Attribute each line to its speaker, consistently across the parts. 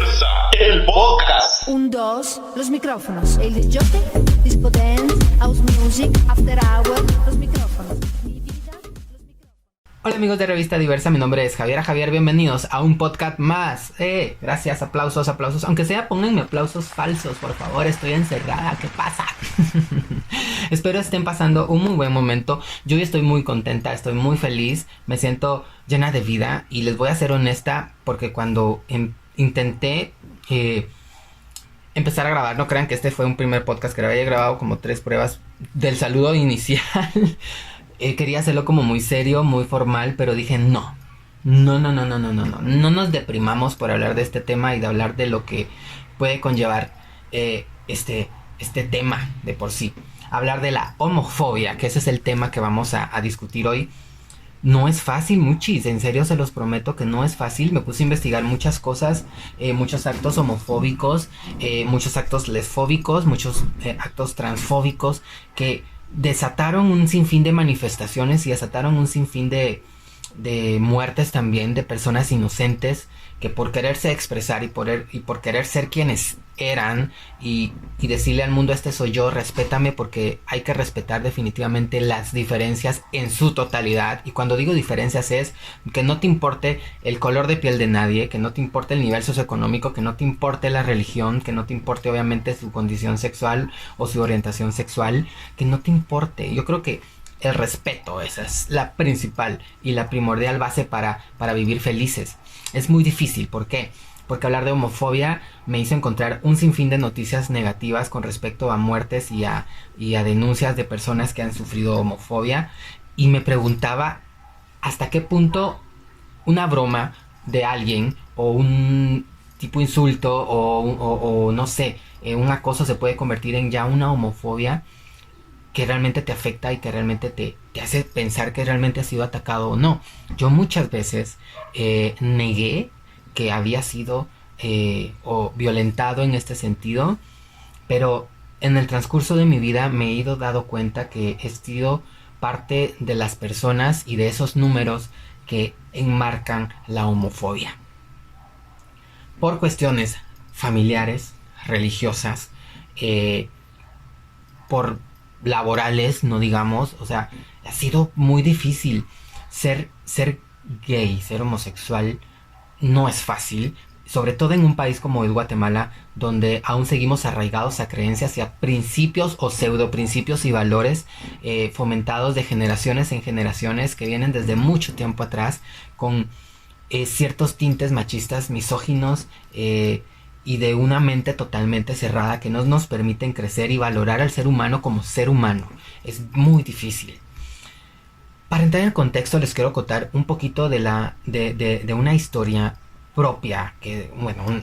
Speaker 1: Diversa, el podcast.
Speaker 2: Un, dos, los micrófonos. El disjockey, disco dance, house music, after hour, los micrófonos. Mi vida, los micrófonos.
Speaker 3: Hola amigos de Revista Diversa, mi nombre es Javier, bienvenidos a un podcast más. Gracias, aplausos, aunque sea pónganme aplausos falsos, por favor, estoy encerrada, ¿qué pasa? Espero estén pasando un muy buen momento. Yo hoy estoy muy contenta, estoy muy feliz, me siento llena de vida y les voy a ser honesta porque cuando intenté empezar a grabar, no crean que este fue un primer podcast que grabé, he grabado como 3 pruebas del saludo inicial. Quería hacerlo como muy serio, muy formal, pero dije no nos deprimamos por hablar de este tema y de hablar de lo que puede conllevar este tema de por sí. Hablar de la homofobia, que ese es el tema que vamos a discutir hoy. No es fácil, muchis, en serio se los prometo que no es fácil. Me puse a investigar muchas cosas, muchos actos homofóbicos, muchos actos lesfóbicos, muchos actos transfóbicos que desataron un sinfín de manifestaciones y desataron un sinfín de muertes también de personas inocentes que por quererse expresar y por querer ser quienes eran y decirle al mundo este soy yo, respétame, porque hay que respetar definitivamente las diferencias en su totalidad. Y cuando digo diferencias es que no te importe el color de piel de nadie, que no te importe el nivel socioeconómico, que no te importe la religión, que no te importe obviamente su condición sexual o su orientación sexual, que no te importe. Yo creo que el respeto, esa es la principal y la primordial base para vivir felices. Es muy difícil, ¿por qué? Porque hablar de homofobia me hizo encontrar un sinfín de noticias negativas con respecto a muertes y a denuncias de personas que han sufrido homofobia. Y me preguntaba hasta qué punto una broma de alguien o un tipo insulto o no sé, un acoso se puede convertir en ya una homofobia que realmente te afecta y que realmente te hace pensar que realmente has sido atacado o no. Yo muchas veces negué que había sido o violentado en este sentido, pero en el transcurso de mi vida me he ido dando cuenta que he sido parte de las personas y de esos números que enmarcan la homofobia. Por cuestiones familiares, religiosas, por laborales, no digamos, o sea, ha sido muy difícil. Ser gay, ser homosexual, no es fácil, sobre todo en un país como es Guatemala, donde aún seguimos arraigados a creencias y a principios o pseudo principios y valores fomentados de generaciones en generaciones que vienen desde mucho tiempo atrás, con ciertos tintes machistas, misóginos, y de una mente totalmente cerrada que no nos permiten crecer y valorar al ser humano como ser humano. Es muy difícil. Para entrar en el contexto les quiero contar un poquito de una historia propia,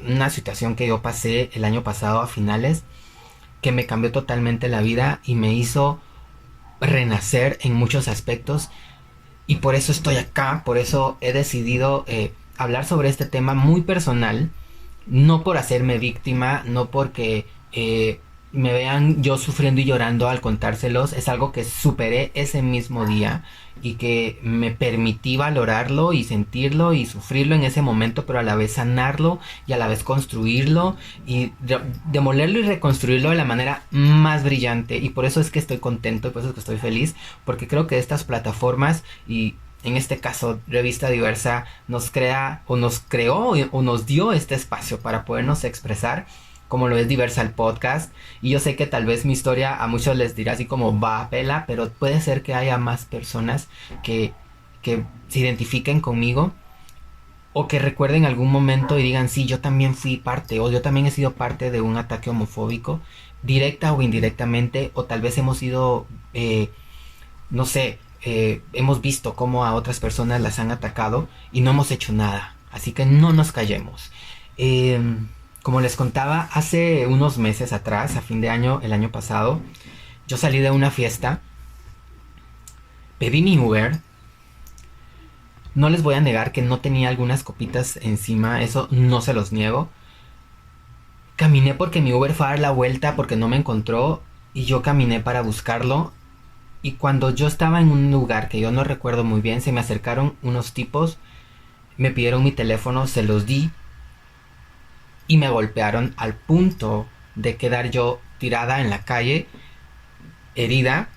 Speaker 3: una situación que yo pasé el año pasado a finales, que me cambió totalmente la vida y me hizo renacer en muchos aspectos, y por eso estoy acá, por eso he decidido hablar sobre este tema muy personal. No por hacerme víctima, no porque me vean yo sufriendo y llorando al contárselos. Es algo que superé ese mismo día y que me permití valorarlo y sentirlo y sufrirlo en ese momento, pero a la vez sanarlo y a la vez construirlo y demolerlo y reconstruirlo de la manera más brillante. Y por eso es que estoy contento y por eso es que estoy feliz, porque creo que estas plataformas y en este caso Revista Diversa nos crea o nos creó o nos dio este espacio para podernos expresar, como lo es Diversa el podcast. Y yo sé que tal vez mi historia a muchos les dirá así como va a pela, pero puede ser que haya más personas que se identifiquen conmigo o que recuerden algún momento y digan sí, yo también fui parte o yo también he sido parte de un ataque homofóbico, directa o indirectamente, o tal vez hemos sido no sé, hemos visto cómo a otras personas las han atacado y no hemos hecho nada. Así que no nos callemos. Como les contaba, hace unos meses atrás, a fin de año, el año pasado, yo salí de una fiesta, pedí mi Uber. No les voy a negar que no tenía algunas copitas encima, eso no se los niego. Caminé porque mi Uber fue a dar la vuelta porque no me encontró y yo caminé para buscarlo. Y cuando yo estaba en un lugar que yo no recuerdo muy bien, se me acercaron unos tipos, me pidieron mi teléfono, se los di y me golpearon al punto de quedar yo tirada en la calle, herida.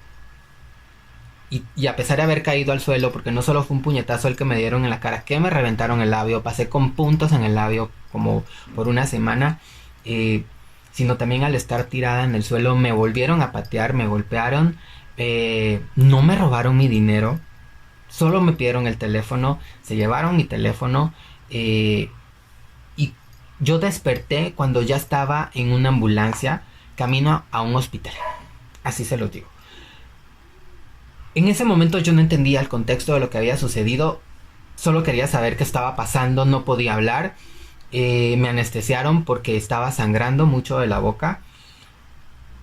Speaker 3: Y a pesar de haber caído al suelo, porque no solo fue un puñetazo el que me dieron en la cara, que me reventaron el labio, pasé con puntos en el labio como por una semana, sino también al estar tirada en el suelo me volvieron a patear, me golpearon, no me robaron mi dinero, solo me pidieron el teléfono, se llevaron mi teléfono, y yo desperté cuando ya estaba en una ambulancia camino a un hospital, así se los digo. En ese momento yo no entendía el contexto de lo que había sucedido, solo quería saber qué estaba pasando, no podía hablar, me anestesiaron porque estaba sangrando mucho de la boca.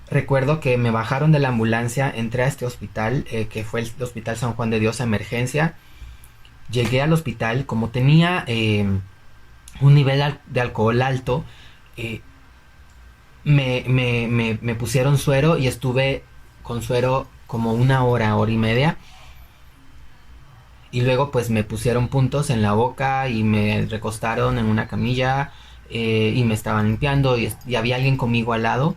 Speaker 3: Recuerdo que me bajaron de la ambulancia, entré a este hospital, que fue el Hospital San Juan de Dios, Emergencia. Llegué al hospital, como tenía un nivel de alcohol alto, me pusieron suero y estuve con suero como una hora y media. Y luego pues me pusieron puntos en la boca y me recostaron en una camilla, y me estaban limpiando y había alguien conmigo al lado.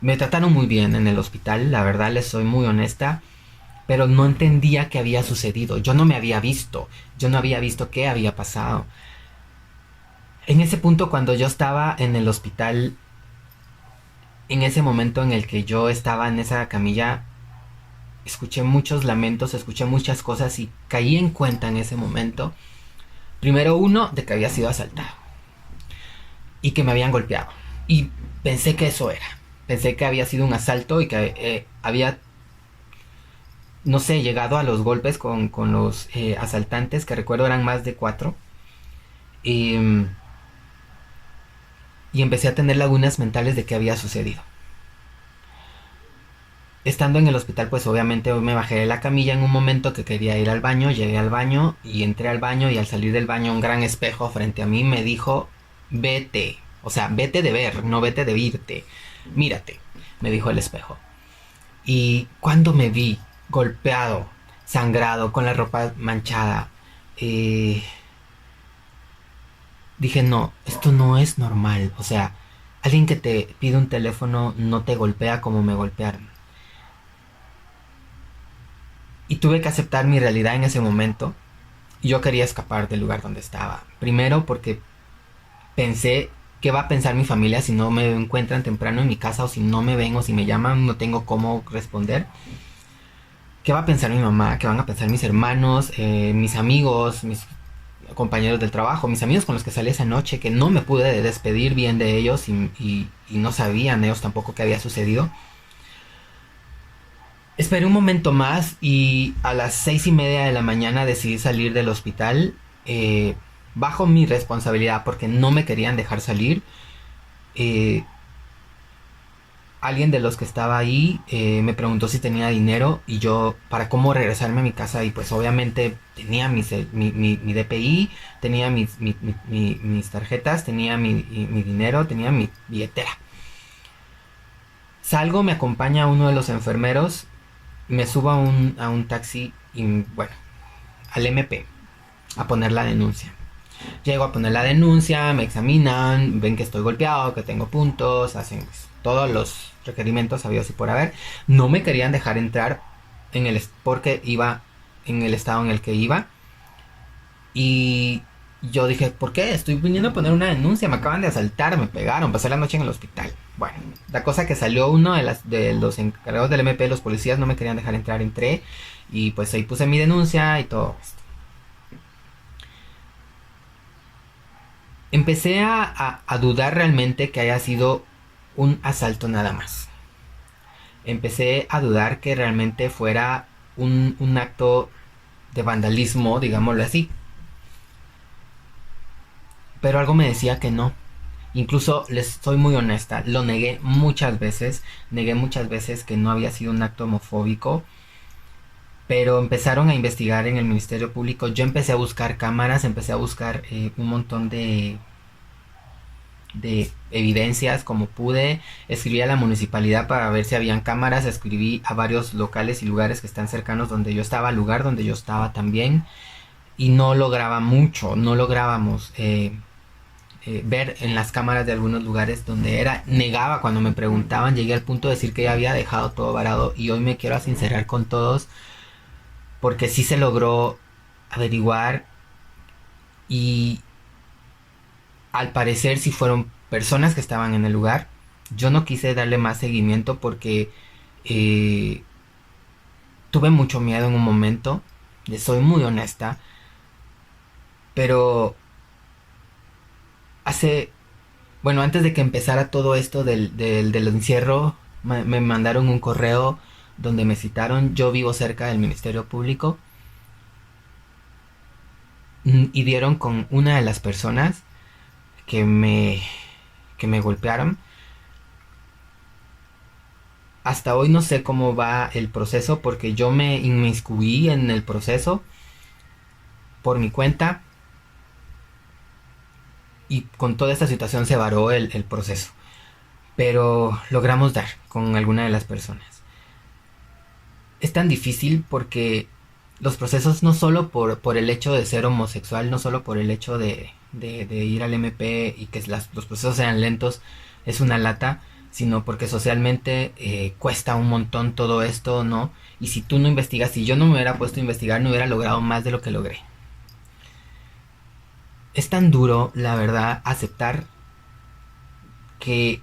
Speaker 3: Me trataron muy bien en el hospital, la verdad les soy muy honesta, pero no entendía qué había sucedido. Yo no había visto qué había pasado. En ese punto, cuando yo estaba en el hospital, en ese momento en el que yo estaba en esa camilla, escuché muchos lamentos, escuché muchas cosas y caí en cuenta en ese momento, primero uno, de que había sido asaltado y que me habían golpeado. Y pensé que eso era. Pensé que había sido un asalto y que había, no sé, llegado a los golpes con los asaltantes, que recuerdo eran más de 4. Y empecé a tener lagunas mentales de qué había sucedido. Estando en el hospital, pues obviamente me bajé de la camilla en un momento que quería ir al baño. Llegué al baño y entré al baño, y al salir del baño un gran espejo frente a mí me dijo: vete, o sea, vete de ver, no vete de irte, mírate, me dijo el espejo. Y cuando me vi golpeado, sangrado, con la ropa manchada, dije, no, esto no es normal. O sea, alguien que te pide un teléfono no te golpea como me golpearon. Y tuve que aceptar mi realidad en ese momento. Yo quería escapar del lugar donde estaba. Primero porque pensé, ¿qué va a pensar mi familia si no me encuentran temprano en mi casa, o si no me ven, o si me llaman, no tengo cómo responder? ¿Qué va a pensar mi mamá? ¿Qué van a pensar mis hermanos, mis amigos, mis compañeros del trabajo, mis amigos con los que salí esa noche, que no me pude despedir bien de ellos y no sabían ellos tampoco qué había sucedido? Esperé un momento más y a las 6:30 de la mañana decidí salir del hospital, bajo mi responsabilidad porque no me querían dejar salir. Alguien de los que estaba ahí me preguntó si tenía dinero y yo para cómo regresarme a mi casa, y pues obviamente tenía mi DPI, tenía mis tarjetas, tenía mi dinero, tenía mi billetera. Salgo, me acompaña uno de los enfermeros, me subo a un taxi y bueno, al MP a poner la denuncia. Llego a poner la denuncia, me examinan, ven que estoy golpeado, que tengo puntos, hacen pues todos los requerimientos habidos y por haber. No me querían dejar entrar porque iba en el estado en el que iba. Y yo dije, ¿por qué? Estoy viniendo a poner una denuncia, me acaban de asaltar, me pegaron, pasé la noche en el hospital. Bueno, la cosa que salió uno de los encargados del MP, los policías no me querían dejar entrar, entré y pues ahí puse mi denuncia y todo esto. Empecé a dudar realmente que haya sido un asalto nada más. Empecé a dudar que realmente fuera un acto de vandalismo, digámoslo así. Pero algo me decía que no. Incluso les soy muy honesta, lo negué muchas veces que no había sido un acto homofóbico. Pero empezaron a investigar en el Ministerio Público. Yo empecé a buscar cámaras, empecé a buscar un montón de evidencias como pude. Escribí a la municipalidad para ver si habían cámaras. Escribí a varios locales y lugares que están cercanos donde yo estaba, al lugar donde yo estaba también. Y no lograba mucho, no lográbamos. ver en las cámaras de algunos lugares donde negaba cuando me preguntaban, llegué al punto de decir que ya había dejado todo varado y hoy me quiero sincerar con todos porque sí se logró averiguar y al parecer sí fueron personas que estaban en el lugar. Yo no quise darle más seguimiento porque tuve mucho miedo en un momento, les soy muy honesta, pero antes de que empezara todo esto del encierro, me mandaron un correo donde me citaron. Yo vivo cerca del Ministerio Público y dieron con una de las personas que me golpearon. Hasta hoy no sé cómo va el proceso porque yo me inmiscuí en el proceso por mi cuenta y con toda esta situación se varó el proceso. Pero logramos dar con alguna de las personas. Es tan difícil porque los procesos no solo por el hecho de ser homosexual, no solo por el hecho de ir al MP y que los procesos sean lentos, es una lata, sino porque socialmente cuesta un montón todo esto, ¿no? Y si tú no investigas, si yo no me hubiera puesto a investigar, no hubiera logrado más de lo que logré. Es tan duro, la verdad, aceptar que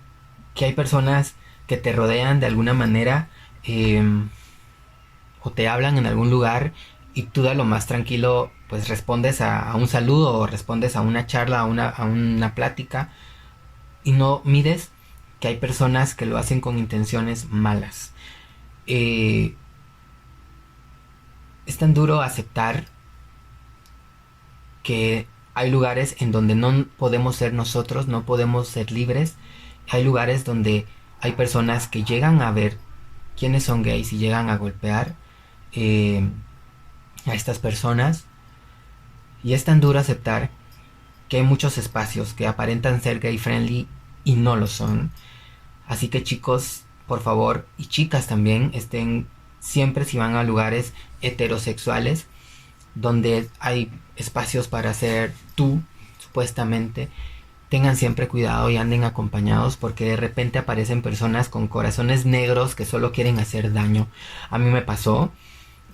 Speaker 3: hay personas que te rodean de alguna manera o te hablan en algún lugar y tú de lo más tranquilo pues respondes a un saludo o respondes a una charla, a una plática y no mides que hay personas que lo hacen con intenciones malas. Es tan duro aceptar que hay lugares en donde no podemos ser nosotros, no podemos ser libres. Hay lugares donde hay personas que llegan a ver quiénes son gays y llegan a golpear a estas personas. Y es tan duro aceptar que hay muchos espacios que aparentan ser gay friendly y no lo son. Así que chicos, por favor, y chicas también, estén siempre, si van a lugares heterosexuales donde hay espacios para ser tú, supuestamente, tengan siempre cuidado y anden acompañados porque de repente aparecen personas con corazones negros que solo quieren hacer daño. A mí me pasó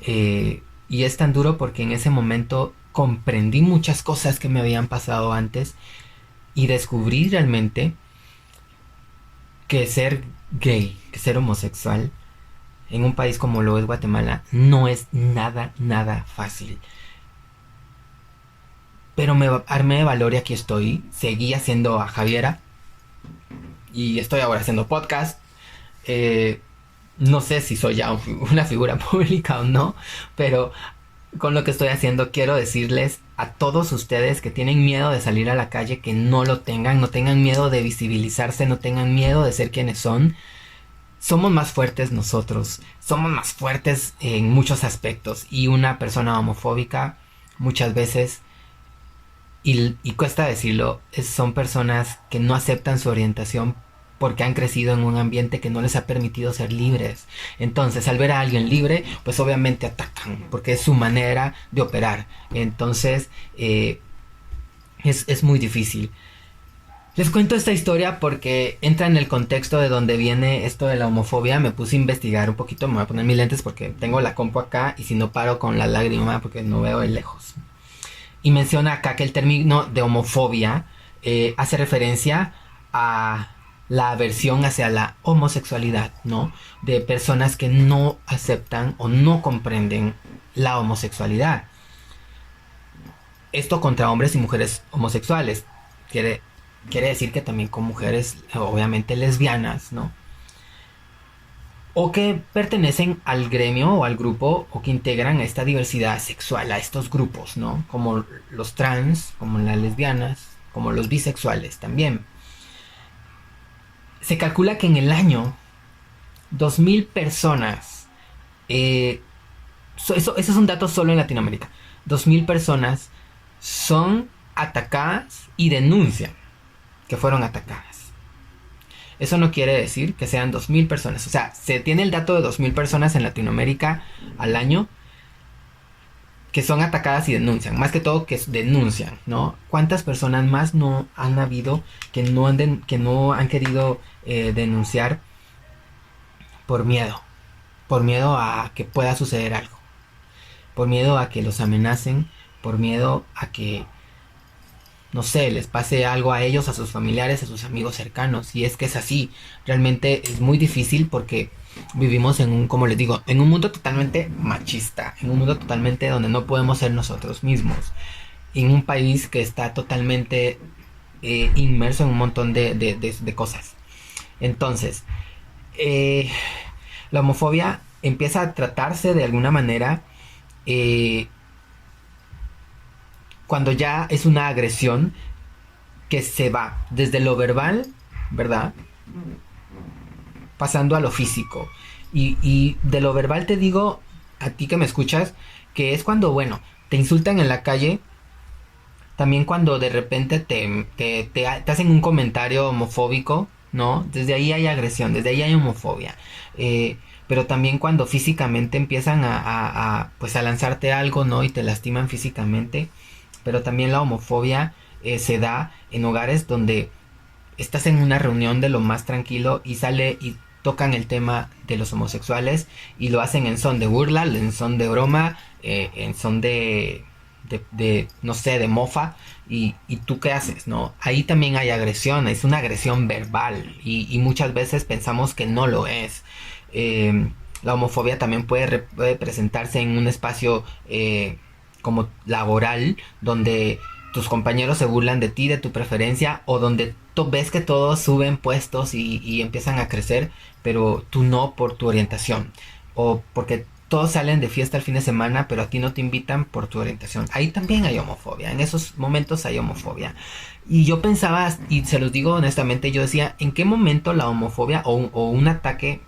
Speaker 3: y es tan duro porque en ese momento comprendí muchas cosas que me habían pasado antes y descubrí realmente que ser gay, que ser homosexual en un país como lo es Guatemala no es nada fácil. Pero me armé de valor y aquí estoy. Seguí haciendo a Javiera y estoy ahora haciendo podcast. No sé si soy ya una figura pública o no, pero con lo que estoy haciendo quiero decirles a todos ustedes que tienen miedo de salir a la calle que no lo tengan, no tengan miedo de visibilizarse, no tengan miedo de ser quienes son. Somos más fuertes nosotros, somos más fuertes en muchos aspectos y una persona homofóbica muchas veces, y cuesta decirlo, son personas que no aceptan su orientación porque han crecido en un ambiente que no les ha permitido ser libres. Entonces, al ver a alguien libre, pues obviamente atacan, porque es su manera de operar. Entonces, es muy difícil. Les cuento esta historia porque entra en el contexto de donde viene esto de la homofobia. Me puse a investigar un poquito, me voy a poner mis lentes porque tengo la compu acá y si no paro con la lágrima porque no veo de lejos. Y menciona acá que el término de homofobia hace referencia a la aversión hacia la homosexualidad, ¿no? De personas que no aceptan o no comprenden la homosexualidad. Esto contra hombres y mujeres homosexuales. Quiere decir que también con mujeres, obviamente lesbianas, ¿no? O que pertenecen al gremio o al grupo o que integran a esta diversidad sexual, a estos grupos, ¿no? Como los trans, como las lesbianas, como los bisexuales también. Se calcula que en el año 2,000 personas, eso es un dato solo en Latinoamérica, 2,000 personas son atacadas y denuncian que fueron atacadas. Eso no quiere decir que sean 2,000 personas. O sea, se tiene el dato de 2,000 personas en Latinoamérica al año. que son atacadas y denuncian, más que todo que denuncian, ¿no? ¿Cuántas personas más no han habido que no han querido denunciar por miedo a que pueda suceder algo, por miedo a que los amenacen, por miedo a que, no sé, les pase algo a ellos, a sus familiares, a sus amigos cercanos? Y es que es así, realmente es muy difícil porque vivimos en un, como les digo, en un mundo totalmente machista, en un mundo totalmente donde no podemos ser nosotros mismos, en un país que está totalmente inmerso en un montón de cosas. Entonces, la homofobia empieza a tratarse de alguna manera cuando ya es una agresión que se va desde lo verbal, ¿verdad?, pasando a lo físico. Y de lo verbal te digo, a ti que me escuchas, que es cuando, bueno, te insultan en la calle. También cuando de repente te hacen un comentario homofóbico, ¿no? Desde ahí hay agresión, desde ahí hay homofobia. Pero también cuando físicamente empiezan pues a lanzarte algo, ¿no? Y te lastiman físicamente. Pero también la homofobia se da en hogares donde estás en una reunión de lo más tranquilo y sale y tocan el tema de los homosexuales y lo hacen en son de burla, en son de broma, en son de no sé, de mofa. Y tú qué haces, ¿no? Ahí también hay agresión, es una agresión verbal y muchas veces pensamos que no lo es. La homofobia también puede presentarse en un espacio como laboral, donde tus compañeros se burlan de ti, de tu preferencia, o donde tú ves que todos suben puestos y empiezan a crecer, pero tú no, por tu orientación, o porque todos salen de fiesta el fin de semana, pero a ti no te invitan por tu orientación. Ahí también hay homofobia, en esos momentos hay homofobia. Y yo pensaba, y se los digo honestamente, yo decía, ¿en qué momento la homofobia o un ataque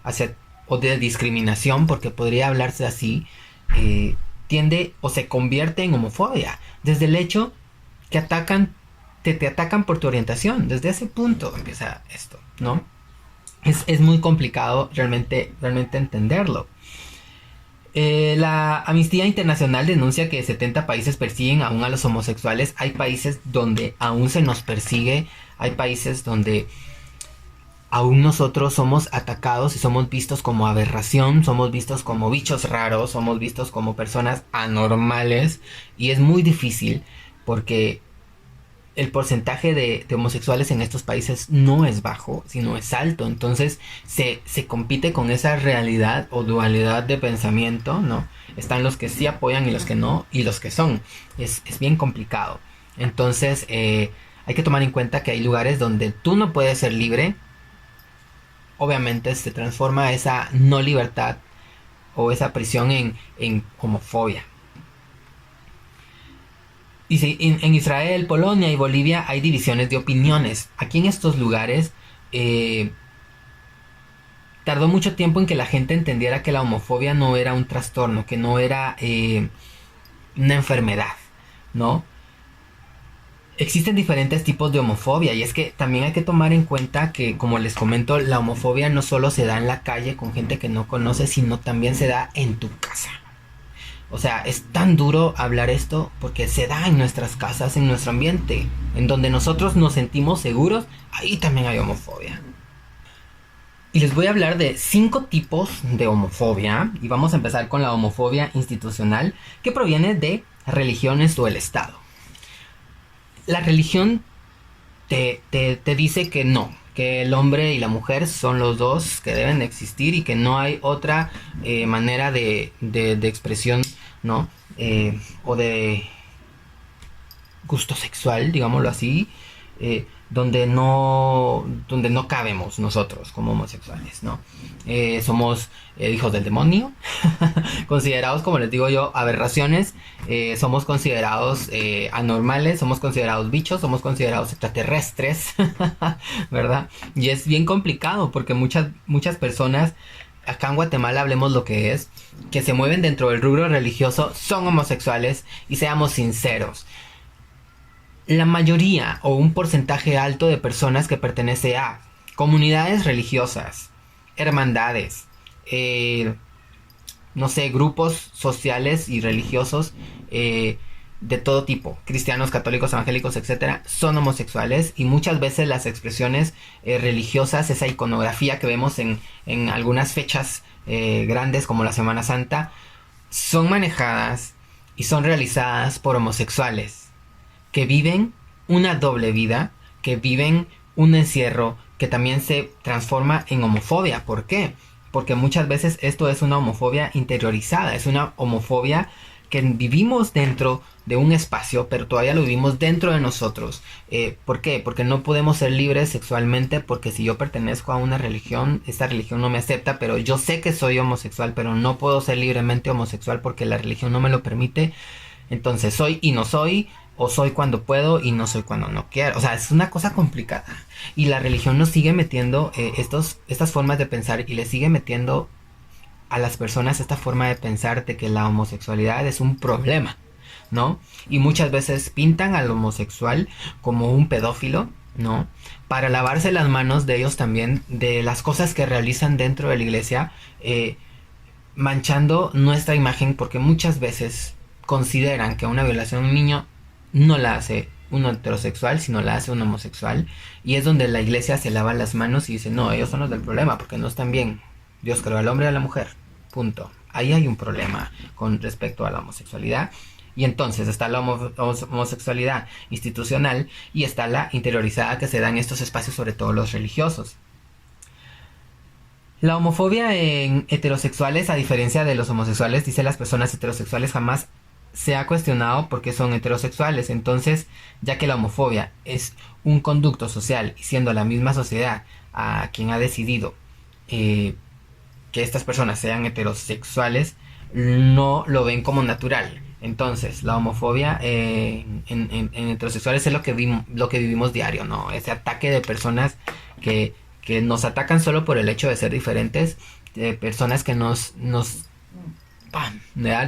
Speaker 3: hacia, o de discriminación, porque podría hablarse así, tiende o se convierte en homofobia? Desde el hecho que te atacan por tu orientación. Desde ese punto empieza esto, ¿no? Es muy complicado realmente entenderlo. La Amnistía Internacional denuncia que 70 países persiguen aún a los homosexuales. Hay países donde aún se nos persigue. Hay países donde aún nosotros somos atacados y somos vistos como aberración, somos vistos como bichos raros, somos vistos como personas anormales. Y es muy difícil porque el porcentaje de homosexuales en estos países no es bajo, sino es alto. Entonces se compite con esa realidad o dualidad de pensamiento, ¿no? Están los que sí apoyan y los que no, y los que son. Es bien complicado. Entonces hay que tomar en cuenta que hay lugares donde tú no puedes ser libre. Obviamente se transforma esa no libertad o esa prisión en homofobia. Dice, en Israel, Polonia y Bolivia hay divisiones de opiniones. Aquí en estos lugares tardó mucho tiempo en que la gente entendiera que la homofobia no era un trastorno, que no era una enfermedad, ¿no? Existen diferentes tipos de homofobia, y es que también hay que tomar en cuenta que, como les comento, la homofobia no solo se da en la calle con gente que no conoces, sino también se da en tu casa. O sea, es tan duro hablar esto porque se da en nuestras casas, en nuestro ambiente, en donde nosotros nos sentimos seguros. Ahí también hay homofobia. Y les voy a hablar de 5 tipos de homofobia, y vamos a empezar con la homofobia institucional, que proviene de religiones o el Estado. La religión te dice que no, que el hombre y la mujer son los dos que deben de existir y que no hay otra manera de expresión, ¿no? O de gusto sexual, digámoslo así, donde no cabemos nosotros como homosexuales, ¿no? Somos hijos del demonio, considerados, como les digo yo, aberraciones, somos considerados anormales, somos considerados bichos, somos considerados extraterrestres, ¿verdad? Y es bien complicado porque muchas personas, acá en Guatemala, hablemos lo que es, que se mueven dentro del rubro religioso, son homosexuales. Y seamos sinceros, la mayoría o un porcentaje alto de personas que pertenece a comunidades religiosas, hermandades, no sé, grupos sociales y religiosos de todo tipo, cristianos, católicos, evangélicos, etcétera, son homosexuales, y muchas veces las expresiones religiosas, esa iconografía que vemos en algunas fechas grandes como la Semana Santa, son manejadas y son realizadas por homosexuales que viven una doble vida, que viven un encierro que también se transforma en homofobia. ¿Por qué? Porque muchas veces esto es una homofobia interiorizada, es una homofobia que vivimos dentro de un espacio, pero todavía lo vivimos dentro de nosotros. ¿Por qué? Porque no podemos ser libres sexualmente, porque si yo pertenezco a una religión, esta religión no me acepta, pero yo sé que soy homosexual, pero no puedo ser libremente homosexual porque la religión no me lo permite. Entonces soy y no soy, o soy cuando puedo y no soy cuando no quiero. O sea, es una cosa complicada. Y la religión nos sigue metiendo estas formas de pensar, y le sigue metiendo a las personas esta forma de pensar de que la homosexualidad es un problema, ¿no? Y muchas veces pintan al homosexual como un pedófilo, ¿no? Para lavarse las manos de ellos también, de las cosas que realizan dentro de la iglesia, manchando nuestra imagen, porque muchas veces consideran que una violación a un niño no la hace un heterosexual, sino la hace un homosexual, y es donde la iglesia se lava las manos y dice, no, ellos son los del problema, porque no están bien. Dios creó al hombre y a la mujer, punto. Ahí hay un problema con respecto a la homosexualidad. Y entonces está la homosexualidad institucional, y está la interiorizada que se da en estos espacios, sobre todo los religiosos. La homofobia en heterosexuales, a diferencia de los homosexuales, dice las personas heterosexuales, jamás se ha cuestionado por qué son heterosexuales. Entonces, ya que la homofobia es un conducto social, y siendo la misma sociedad a quien ha decidido que estas personas sean heterosexuales, no lo ven como natural. Entonces, la homofobia en heterosexuales es lo que vivimos diario, ¿no? Ese ataque de personas que nos atacan solo por el hecho de ser diferentes, de personas que nos ¡pam!,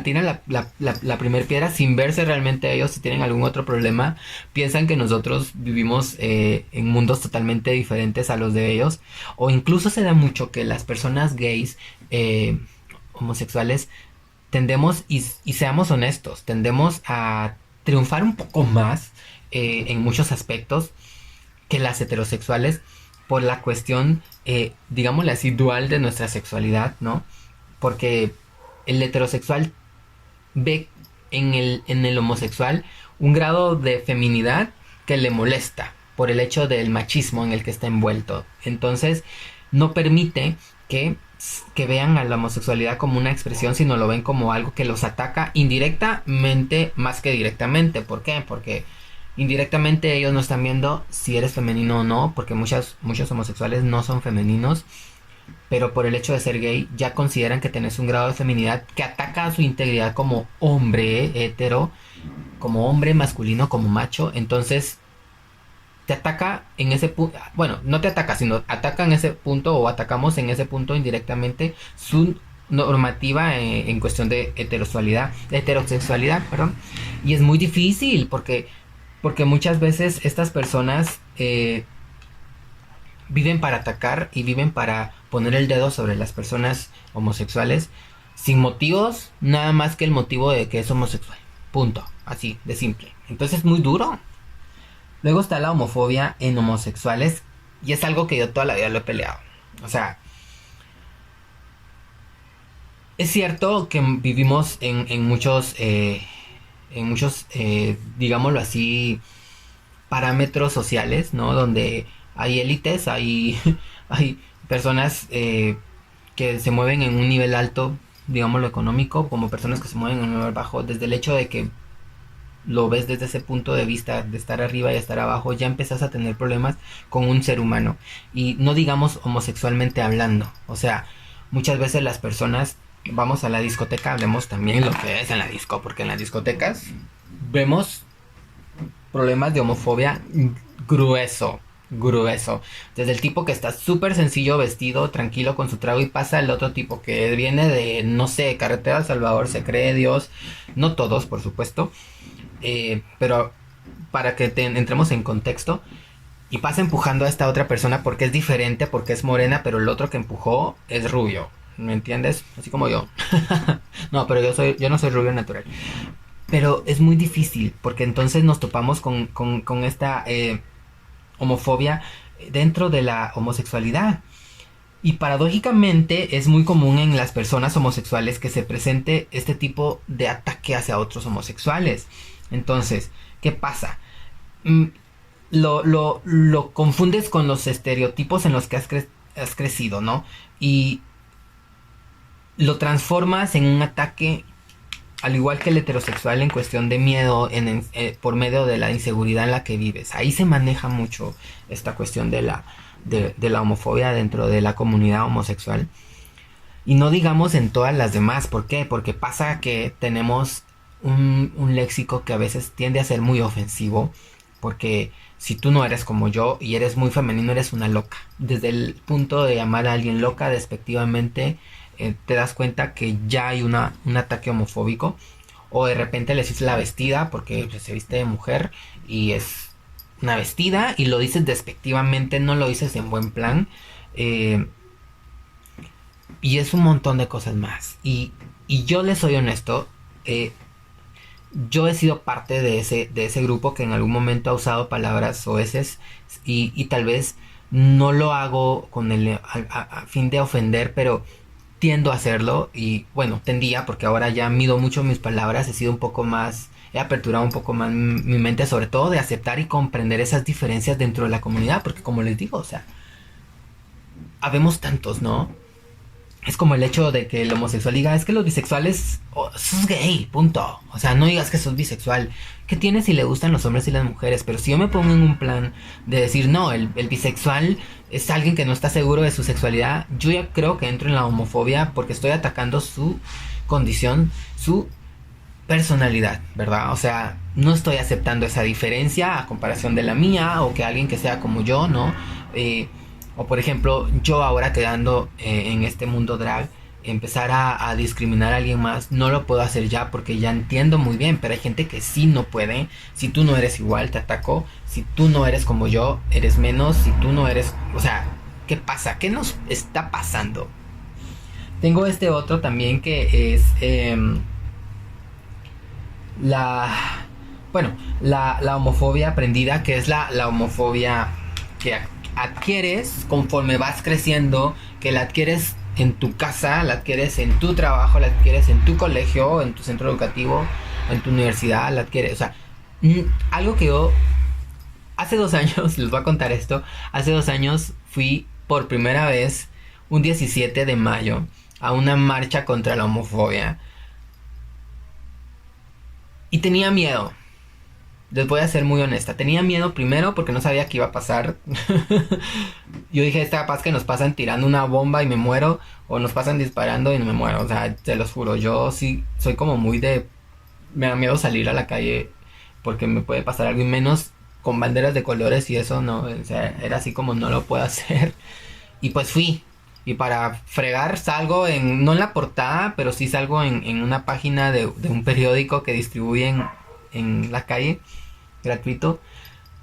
Speaker 3: tiran la primer piedra sin verse realmente ellos si tienen algún otro problema. Piensan que nosotros vivimos en mundos totalmente diferentes a los de ellos. O incluso se da mucho que las personas gays, homosexuales, tendemos, y seamos honestos, tendemos a triunfar un poco más en muchos aspectos que las heterosexuales, por la cuestión, digámosle así, dual de nuestra sexualidad, ¿no? Porque el heterosexual ve en el homosexual un grado de feminidad que le molesta por el hecho del machismo en el que está envuelto. Entonces no permite que vean a la homosexualidad como una expresión, sino lo ven como algo que los ataca indirectamente más que directamente. ¿Por qué? Porque indirectamente ellos no están viendo si eres femenino o no, porque muchos homosexuales no son femeninos, pero por el hecho de ser gay ya consideran que tenés un grado de feminidad que ataca a su integridad como hombre hetero, como hombre masculino, como macho. Entonces te ataca en ese punto, bueno, no te ataca, sino ataca en ese punto, o atacamos en ese punto indirectamente su normativa en cuestión de heterosexualidad, perdón. Y es muy difícil porque muchas veces estas personas viven para atacar y viven para poner el dedo sobre las personas homosexuales sin motivos, nada más que el motivo de que es homosexual. Punto. Así, de simple. Entonces es muy duro. Luego está la homofobia en homosexuales, y es algo que yo toda la vida lo he peleado. O sea, es cierto que vivimos en muchos, digámoslo así, parámetros sociales, ¿no? Donde hay élites, hay personas que se mueven en un nivel alto, digámoslo económico, como personas que se mueven en un nivel bajo. Desde el hecho de que lo ves desde ese punto de vista, de estar arriba y estar abajo, ya empezás a tener problemas con un ser humano. Y no digamos homosexualmente hablando. O sea, muchas veces las personas, vamos a la discoteca, hablemos también lo que es en la disco, porque en las discotecas vemos problemas de homofobia grueso. Desde el tipo que está súper sencillo vestido, tranquilo con su trago, y pasa el otro tipo que viene de, no sé, Carretera al Salvador, se cree Dios. No todos, por supuesto, pero para que entremos en contexto, y pasa empujando a esta otra persona porque es diferente, porque es morena, pero el otro que empujó es rubio. ¿me entiendes? Así como yo. No, pero yo no soy rubio natural. Pero es muy difícil, porque entonces nos topamos con esta homofobia dentro de la homosexualidad. Y paradójicamente es muy común en las personas homosexuales que se presente este tipo de ataque hacia otros homosexuales. Entonces, ¿qué pasa? Lo confundes con los estereotipos en los que has crecido, ¿no? Y lo transformas en un ataque, al igual que el heterosexual, en cuestión de miedo, por medio de la inseguridad en la que vives. Ahí se maneja mucho esta cuestión de la homofobia dentro de la comunidad homosexual. Y no digamos en todas las demás. ¿Por qué? Porque pasa que tenemos un léxico que a veces tiende a ser muy ofensivo. Porque si tú no eres como yo y eres muy femenino, eres una loca. Desde el punto de llamar a alguien loca despectivamente, te das cuenta que ya hay un ataque homofóbico. O de repente le dices la vestida porque pues, se viste de mujer y es una vestida y lo dices despectivamente, no lo dices en buen plan. Y es un montón de cosas más. Y yo les soy honesto, yo he sido parte de ese grupo que en algún momento ha usado palabras soeces y tal vez no lo hago con a fin de ofender, pero tiendo a hacerlo. Y bueno, tendía, porque ahora ya mido mucho mis palabras, he aperturado un poco más mi mente, sobre todo de aceptar y comprender esas diferencias dentro de la comunidad, porque como les digo, o sea, habemos tantos, ¿no? Es como el hecho de que el homosexual diga, es que los bisexuales, sos gay, punto. O sea, no digas que sos bisexual. ¿Qué tienes si le gustan los hombres y las mujeres? Pero si yo me pongo en un plan de decir, no, el bisexual es alguien que no está seguro de su sexualidad, yo ya creo que entro en la homofobia porque estoy atacando su condición, su personalidad, ¿verdad? O sea, no estoy aceptando esa diferencia a comparación de la mía o que alguien que sea como yo, ¿no? O por ejemplo, yo ahora quedando en este mundo drag, empezar a discriminar a alguien más, no lo puedo hacer ya porque ya entiendo muy bien, pero hay gente que sí no puede. Si tú no eres igual, te ataco. Si tú no eres como yo, eres menos. Si tú no eres... O sea, ¿qué pasa? ¿Qué nos está pasando? Tengo este otro también que es la homofobia aprendida, que es la homofobia que adquieres conforme vas creciendo, que la adquieres en tu casa, la adquieres en tu trabajo, la adquieres en tu colegio, en tu centro educativo, en tu universidad, la adquieres, o sea, algo que yo hace 2 años, les voy a contar esto, hace 2 años fui por primera vez un 17 de mayo a una marcha contra la homofobia y tenía miedo. Les voy a ser muy honesta. Tenía miedo primero porque no sabía qué iba a pasar. Yo dije, esta capaz que nos pasan tirando una bomba y me muero. O nos pasan disparando y no me muero. O sea, te los juro. Yo sí soy como muy de... Me da miedo salir a la calle porque me puede pasar algo. Y menos con banderas de colores y eso, no. O sea, era así como no lo puedo hacer. Y pues fui. Y para fregar salgo no en la portada, pero sí salgo en una página de un periódico que distribuyen en la calle, gratuito.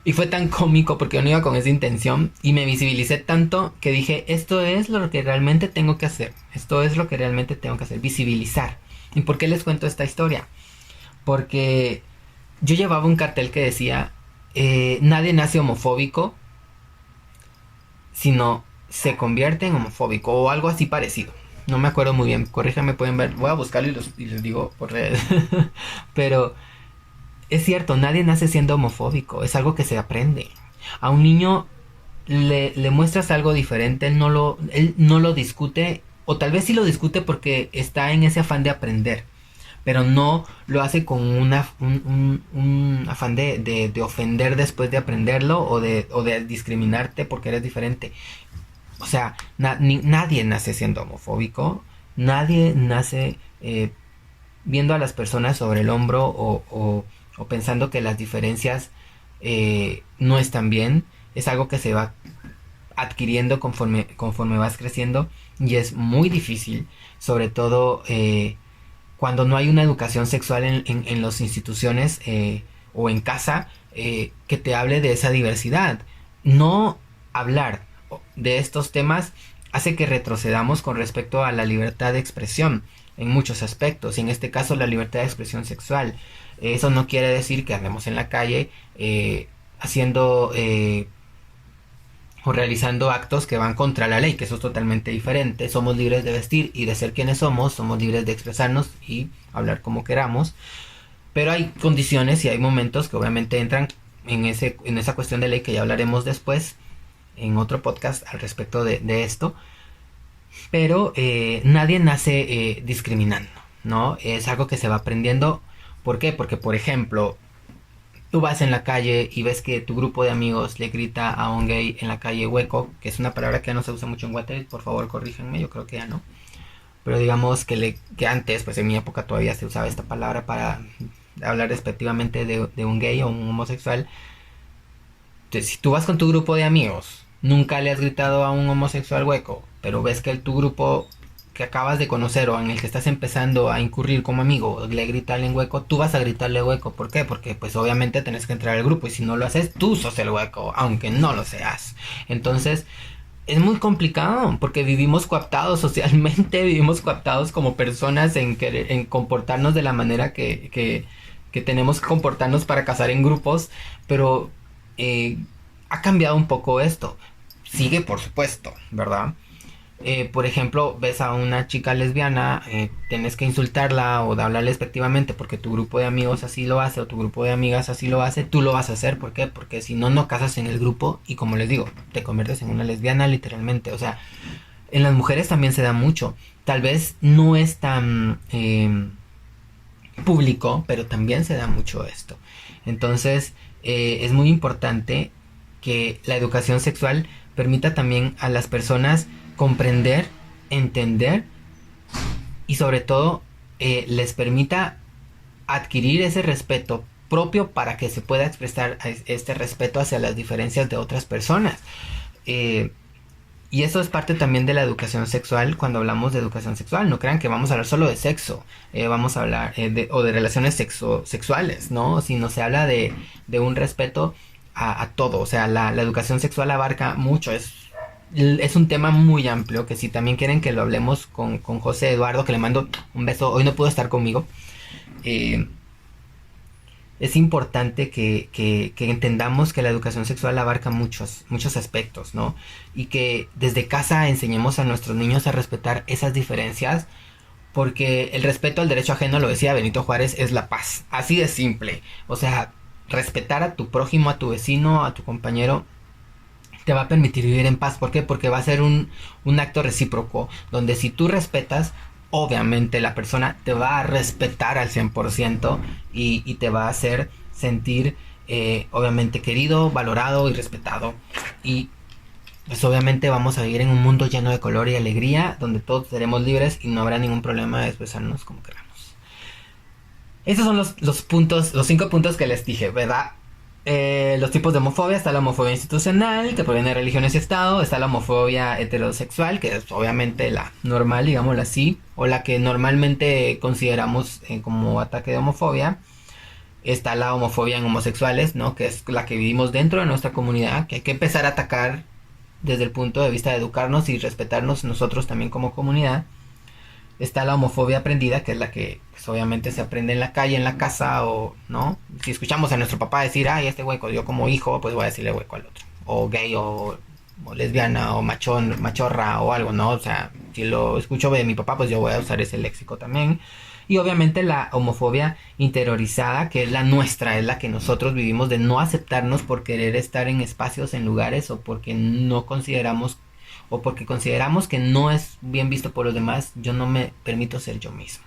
Speaker 3: Y fue tan cómico porque yo no iba con esa intención y me visibilicé tanto que dije, esto es lo que realmente tengo que hacer. Esto es lo que realmente tengo que hacer, visibilizar. ¿Y por qué les cuento esta historia? Porque yo llevaba un cartel que decía, nadie nace homofóbico, sino se convierte en homofóbico o algo así parecido. No me acuerdo muy bien, corríjanme, pueden ver, voy a buscarlo y les digo por redes. Pero es cierto, nadie nace siendo homofóbico, es algo que se aprende. A un niño le muestras algo diferente, él no lo discute, o tal vez sí lo discute porque está en ese afán de aprender, pero no lo hace con un afán de ofender después de aprenderlo o de discriminarte porque eres diferente. O sea, nadie nace siendo homofóbico, nadie nace viendo a las personas sobre el hombro o pensando que las diferencias no están bien. Es algo que se va adquiriendo conforme vas creciendo y es muy difícil, sobre todo cuando no hay una educación sexual en las instituciones o en casa que te hable de esa diversidad. No hablar de estos temas hace que retrocedamos con respecto a la libertad de expresión en muchos aspectos, y en este caso la libertad de expresión sexual. Eso no quiere decir que andemos en la calle haciendo o realizando actos que van contra la ley, que eso es totalmente diferente. Somos libres de vestir y de ser quienes somos libres de expresarnos y hablar como queramos, pero hay condiciones y hay momentos que obviamente entran en esa cuestión de ley, que ya hablaremos después en otro podcast al respecto de esto. Pero nadie nace discriminando, ¿no? Es algo que se va aprendiendo. ¿Por qué? Porque, por ejemplo, tú vas en la calle y ves que tu grupo de amigos le grita a un gay en la calle hueco, que es una palabra que ya no se usa mucho en Guatemala, por favor corríjanme, yo creo que ya no. Pero digamos que antes, pues en mi época todavía se usaba esta palabra para hablar respectivamente de un gay o un homosexual. Entonces, si tú vas con tu grupo de amigos, nunca le has gritado a un homosexual hueco, pero ves que tu grupo que acabas de conocer o en el que estás empezando a incurrir como amigo le grita a alguien hueco, tú vas a gritarle hueco. ¿Por qué? Porque pues obviamente tenés que entrar al grupo, y si no lo haces, tú sos el hueco, aunque no lo seas. Entonces es muy complicado porque vivimos cooptados socialmente, vivimos cooptados como personas en comportarnos de la manera que tenemos que comportarnos para cazar en grupos, pero ha cambiado un poco esto. Sigue, por supuesto, ¿verdad? Por ejemplo, ves a una chica lesbiana, tienes que insultarla o de hablarle despectivamente porque tu grupo de amigos así lo hace o tu grupo de amigas así lo hace, tú lo vas a hacer. ¿Por qué? Porque si no, no casas en el grupo y, como les digo, te conviertes en una lesbiana literalmente. O sea, en las mujeres también se da mucho. Tal vez no es tan público, pero también se da mucho esto. Entonces, es muy importante que la educación sexual permita también a las personas comprender, entender y sobre todo les permita adquirir ese respeto propio para que se pueda expresar este respeto hacia las diferencias de otras personas. Y eso es parte también de la educación sexual. Cuando hablamos de educación sexual, no crean que vamos a hablar solo de sexo, vamos a hablar de relaciones sexuales, ¿no? Sino se habla de un respeto a todo. O sea, la educación sexual abarca mucho, es un tema muy amplio, que si también quieren que lo hablemos con José Eduardo, que le mando un beso, hoy no pudo estar conmigo, es importante que entendamos que la educación sexual abarca muchos aspectos, ¿no? Y que desde casa enseñemos a nuestros niños a respetar esas diferencias, porque el respeto al derecho ajeno, lo decía Benito Juárez, es la paz, así de simple. O sea, respetar a tu prójimo, a tu vecino, a tu compañero, te va a permitir vivir en paz. ¿Por qué? Porque va a ser un acto recíproco, donde si tú respetas, obviamente la persona te va a respetar al 100% y te va a hacer sentir obviamente querido, valorado y respetado. Y pues obviamente vamos a vivir en un mundo lleno de color y alegría, donde todos seremos libres y no habrá ningún problema de expresarnos como queramos. Esos son los puntos, los 5 puntos que les dije, ¿verdad? Los tipos de homofobia: está la homofobia institucional, que proviene de religiones y estado; está la homofobia heterosexual, que es obviamente la normal, digámoslo así, o la que normalmente consideramos como ataque de homofobia. Está la homofobia en homosexuales, ¿no? Que es la que vivimos dentro de nuestra comunidad, que hay que empezar a atacar desde el punto de vista de educarnos y respetarnos nosotros también como comunidad. Está la homofobia aprendida, que es la que pues, obviamente se aprende en la calle, en la casa, o no. Si escuchamos a nuestro papá decir, ay, este hueco, yo como hijo, pues voy a decirle hueco al otro. O gay, o lesbiana, o machorra, o algo, ¿no? O sea, si lo escucho de mi papá, pues yo voy a usar ese léxico también. Y obviamente la homofobia interiorizada, que es la nuestra, es la que nosotros vivimos, de no aceptarnos por querer estar en espacios, en lugares, o porque no consideramos, o porque consideramos que no es bien visto por los demás. Yo no me permito ser yo mismo.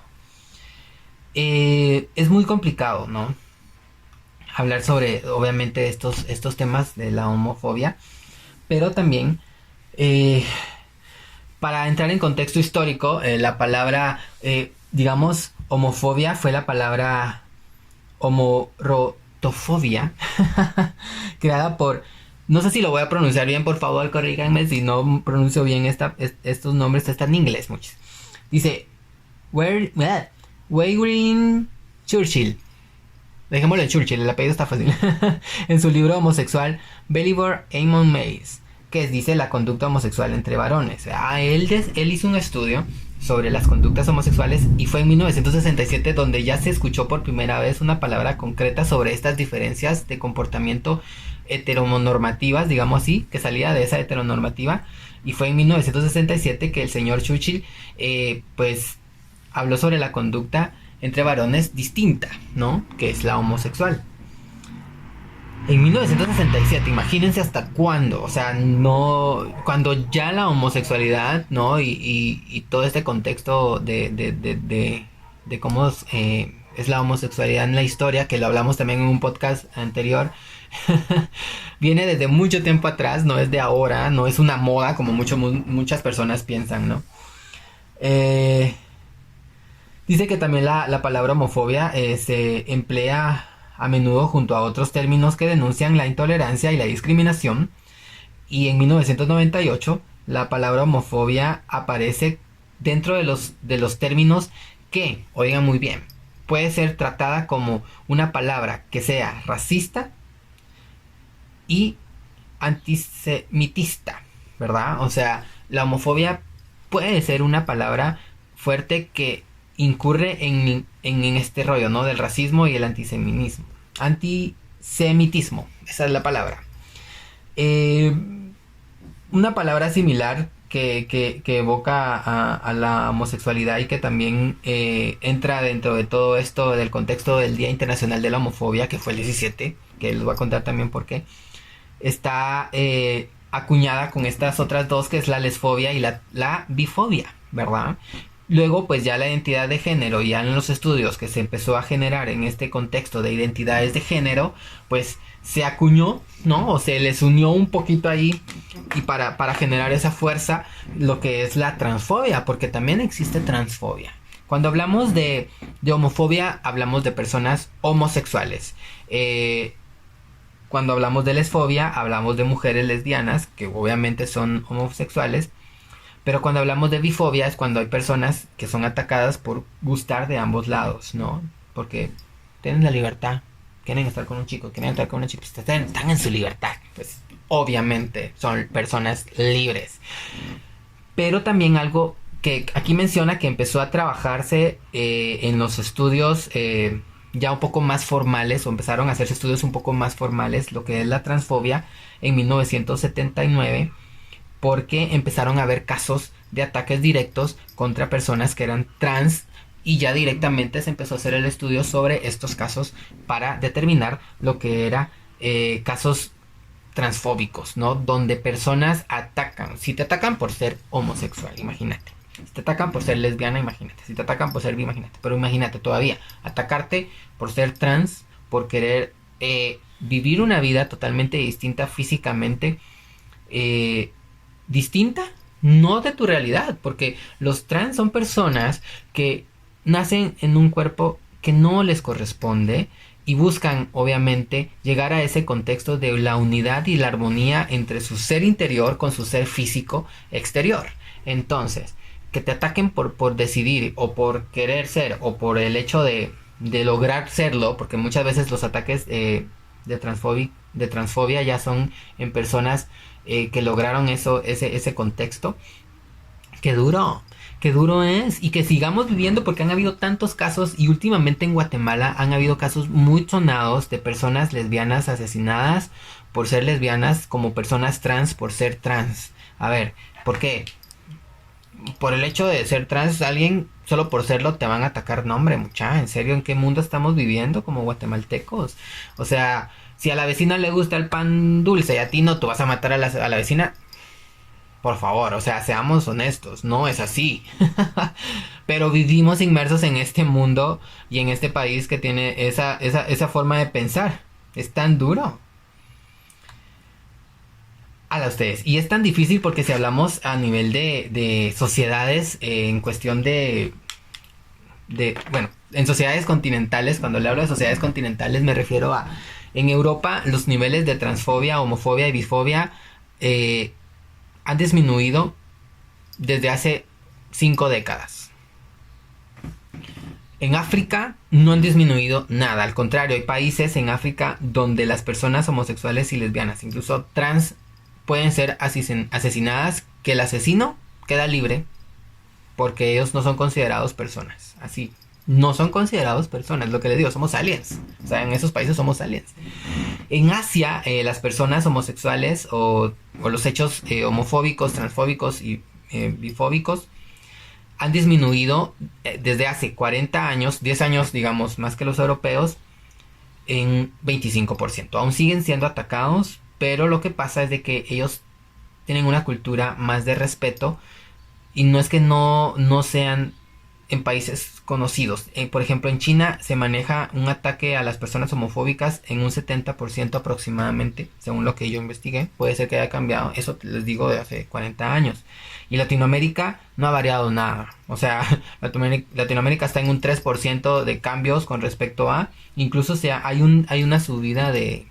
Speaker 3: Es muy complicado, ¿no? Hablar sobre, obviamente, estos temas de la homofobia. Pero también, para entrar en contexto histórico, la palabra, digamos, homofobia fue la palabra homorotofobia, creada por... No sé si lo voy a pronunciar bien, por favor, corríganme si no pronuncio bien estos nombres. Está en inglés, muchos. Dice, Waring Churchill. Dejémoslo en Churchill, el apellido está fácil. En su libro homosexual, Believer Amon Mays, que dice la conducta homosexual entre varones. Él hizo un estudio sobre las conductas homosexuales y fue en 1967 donde ya se escuchó por primera vez una palabra concreta sobre estas diferencias de comportamiento heteronormativas, digamos así, que salía de esa heteronormativa. Y fue en 1967 que el señor Churchill pues habló sobre la conducta entre varones distinta, ¿no? Que es la homosexual. En 1967, imagínense hasta cuándo, o sea, no, cuando ya la homosexualidad, ¿no? Y todo este contexto de cómo es la homosexualidad en la historia, que lo hablamos también en un podcast anterior, viene desde mucho tiempo atrás, no es de ahora, no es una moda como muchas personas piensan, ¿no? Dice que también la palabra homofobia se emplea a menudo junto a otros términos que denuncian la intolerancia y la discriminación. Y en 1998 la palabra homofobia aparece dentro de los términos que, oigan muy bien, puede ser tratada como una palabra que sea racista y antisemitista, ¿verdad? O sea, la homofobia puede ser una palabra fuerte que incurre en este rollo, ¿no? Del racismo y el antisemitismo. Antisemitismo, esa es la palabra. Una palabra similar que evoca a la homosexualidad y que también entra dentro de todo esto del contexto del Día Internacional de la Homofobia, que fue el 17, que les voy a contar también por qué, está acuñada con estas otras dos, que es la lesfobia y la bifobia, ¿verdad? Luego, pues ya la identidad de género, ya en los estudios que se empezó a generar en este contexto de identidades de género, pues se acuñó, ¿no? O se les unió un poquito ahí y para generar esa fuerza lo que es la transfobia, porque también existe transfobia. Cuando hablamos de homofobia, hablamos de personas homosexuales. Cuando hablamos de lesfobia, hablamos de mujeres lesbianas, que obviamente son homosexuales. Pero cuando hablamos de bifobia es cuando hay personas que son atacadas por gustar de ambos lados, ¿no? Porque tienen la libertad, quieren estar con un chico, quieren estar con una chica, están en su libertad. Pues obviamente son personas libres. Pero también algo que aquí menciona que empezó a trabajarse en los estudios ya un poco más formales, o empezaron a hacerse estudios un poco más formales, lo que es la transfobia en 1979, porque empezaron a haber casos de ataques directos contra personas que eran trans, y ya directamente se empezó a hacer el estudio sobre estos casos para determinar lo que era casos transfóbicos, ¿no? Donde personas atacan. Si te atacan por ser homosexual, imagínate. Si te atacan por ser lesbiana, imagínate. Si te atacan por ser bi, imagínate. Pero imagínate todavía, atacarte por ser trans, por querer vivir una vida totalmente distinta físicamente, distinta, no de tu realidad, porque los trans son personas que nacen en un cuerpo que no les corresponde y buscan obviamente llegar a ese contexto de la unidad y la armonía entre su ser interior con su ser físico exterior. Entonces, que te ataquen por decidir, o por querer ser, o por el hecho de lograr serlo, porque muchas veces los ataques de transfobia ya son en personas que lograron ese contexto. Qué duro es, y que sigamos viviendo, porque han habido tantos casos, y últimamente en Guatemala han habido casos muy sonados de personas lesbianas asesinadas por ser lesbianas, como personas trans por ser trans. A ver, ¿por qué? Por el hecho de ser trans, alguien solo por serlo te van a atacar. No, hombre, mucha, en serio, ¿en qué mundo estamos viviendo como guatemaltecos? O sea, si a la vecina le gusta el pan dulce y a ti no, ¿tú vas a matar a la vecina? Por favor, o sea, seamos honestos, no es así. Pero vivimos inmersos en este mundo y en este país que tiene esa forma de pensar. Es tan duro. A ustedes. Y es tan difícil porque si hablamos a nivel de sociedades, en cuestión bueno, en sociedades continentales, cuando le hablo de sociedades continentales me refiero a, en Europa los niveles de transfobia, homofobia y bifobia han disminuido desde hace 5 décadas. En África no han disminuido nada, al contrario, hay países en África donde las personas homosexuales y lesbianas, incluso trans, pueden ser asesinadas, que el asesino queda libre porque ellos no son considerados personas. Así, no son considerados personas, lo que les digo, somos aliens. O sea, en esos países somos aliens. En Asia, las personas homosexuales o los hechos homofóbicos, transfóbicos y bifóbicos han disminuido desde hace 40 años, 10 años digamos, más que los europeos, en 25%. Aún siguen siendo atacados, pero lo que pasa es de que ellos tienen una cultura más de respeto, y no es que no sean en países conocidos. Por ejemplo, en China se maneja un ataque a las personas homofóbicas en un 70% aproximadamente, según lo que yo investigué. Puede ser que haya cambiado, eso les digo, de hace 40 años. Y Latinoamérica no ha variado nada. O sea, Latinoamérica está en un 3% de cambios con respecto a... Incluso hay una subida de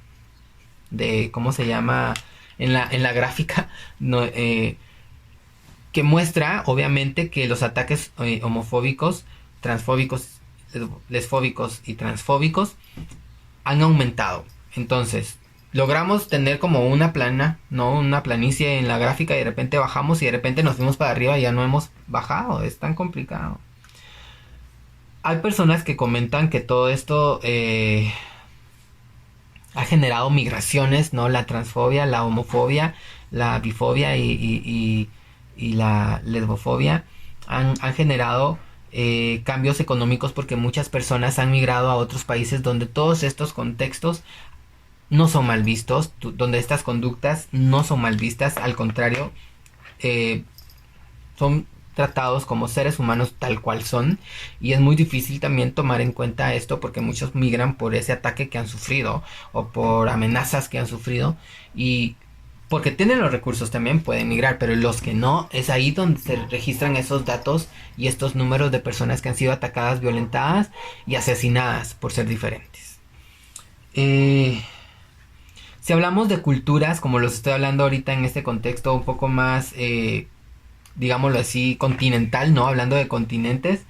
Speaker 3: ¿cómo se llama? En la gráfica, no, que muestra, obviamente, que los ataques homofóbicos, transfóbicos, lesfóbicos y transfóbicos han aumentado. Entonces, logramos tener como una plana, ¿no? Una planicie en la gráfica, y de repente bajamos y de repente nos fuimos para arriba y ya no hemos bajado. Es tan complicado. Hay personas que comentan que todo esto ha generado migraciones, ¿no? La transfobia, la homofobia, la bifobia y la lesbofobia han generado cambios económicos, porque muchas personas han migrado a otros países donde todos estos contextos no son mal vistos, donde estas conductas no son mal vistas, al contrario, son tratados como seres humanos tal cual son. Y es muy difícil también tomar en cuenta esto, porque muchos migran por ese ataque que han sufrido o por amenazas que han sufrido, y porque tienen los recursos también pueden migrar, pero los que no, es ahí donde se registran esos datos y estos números de personas que han sido atacadas, violentadas y asesinadas por ser diferentes. Si hablamos de culturas, como los estoy hablando ahorita en este contexto un poco más, digámoslo así, continental, ¿no? Hablando de continentes,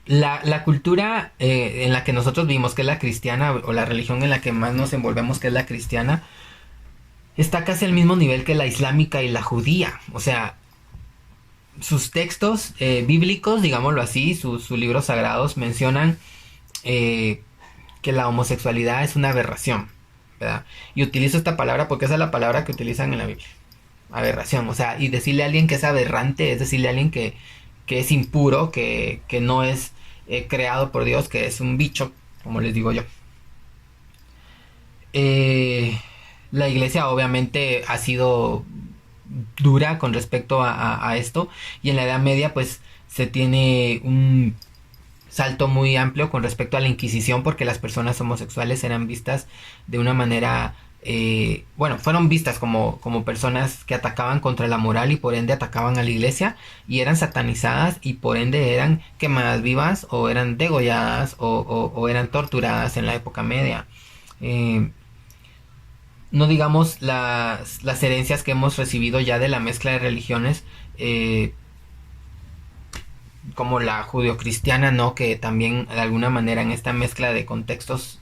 Speaker 3: la cultura en la que nosotros vivimos, que es la cristiana, o la religión en la que más nos envolvemos, que es la cristiana, está casi al mismo nivel que la islámica y la judía. O sea, sus textos bíblicos, digámoslo así, sus libros sagrados mencionan que la homosexualidad es una aberración, ¿verdad? Y utilizo esta palabra porque esa es la palabra que utilizan en la Biblia. Aberración, o sea, y decirle a alguien que es aberrante es decirle a alguien que es impuro, que no es creado por Dios, que es un bicho, como les digo yo. La iglesia obviamente ha sido dura con respecto a esto, y en la Edad Media pues se tiene un salto muy amplio con respecto a la Inquisición, porque las personas homosexuales eran vistas de una manera... fueron vistas como personas que atacaban contra la moral, y por ende atacaban a la iglesia, y eran satanizadas, y por ende eran quemadas vivas, o eran degolladas, o eran torturadas en la época media. No digamos las herencias que hemos recibido ya de la mezcla de religiones, como la judeocristiana, ¿no? Que también de alguna manera en esta mezcla de contextos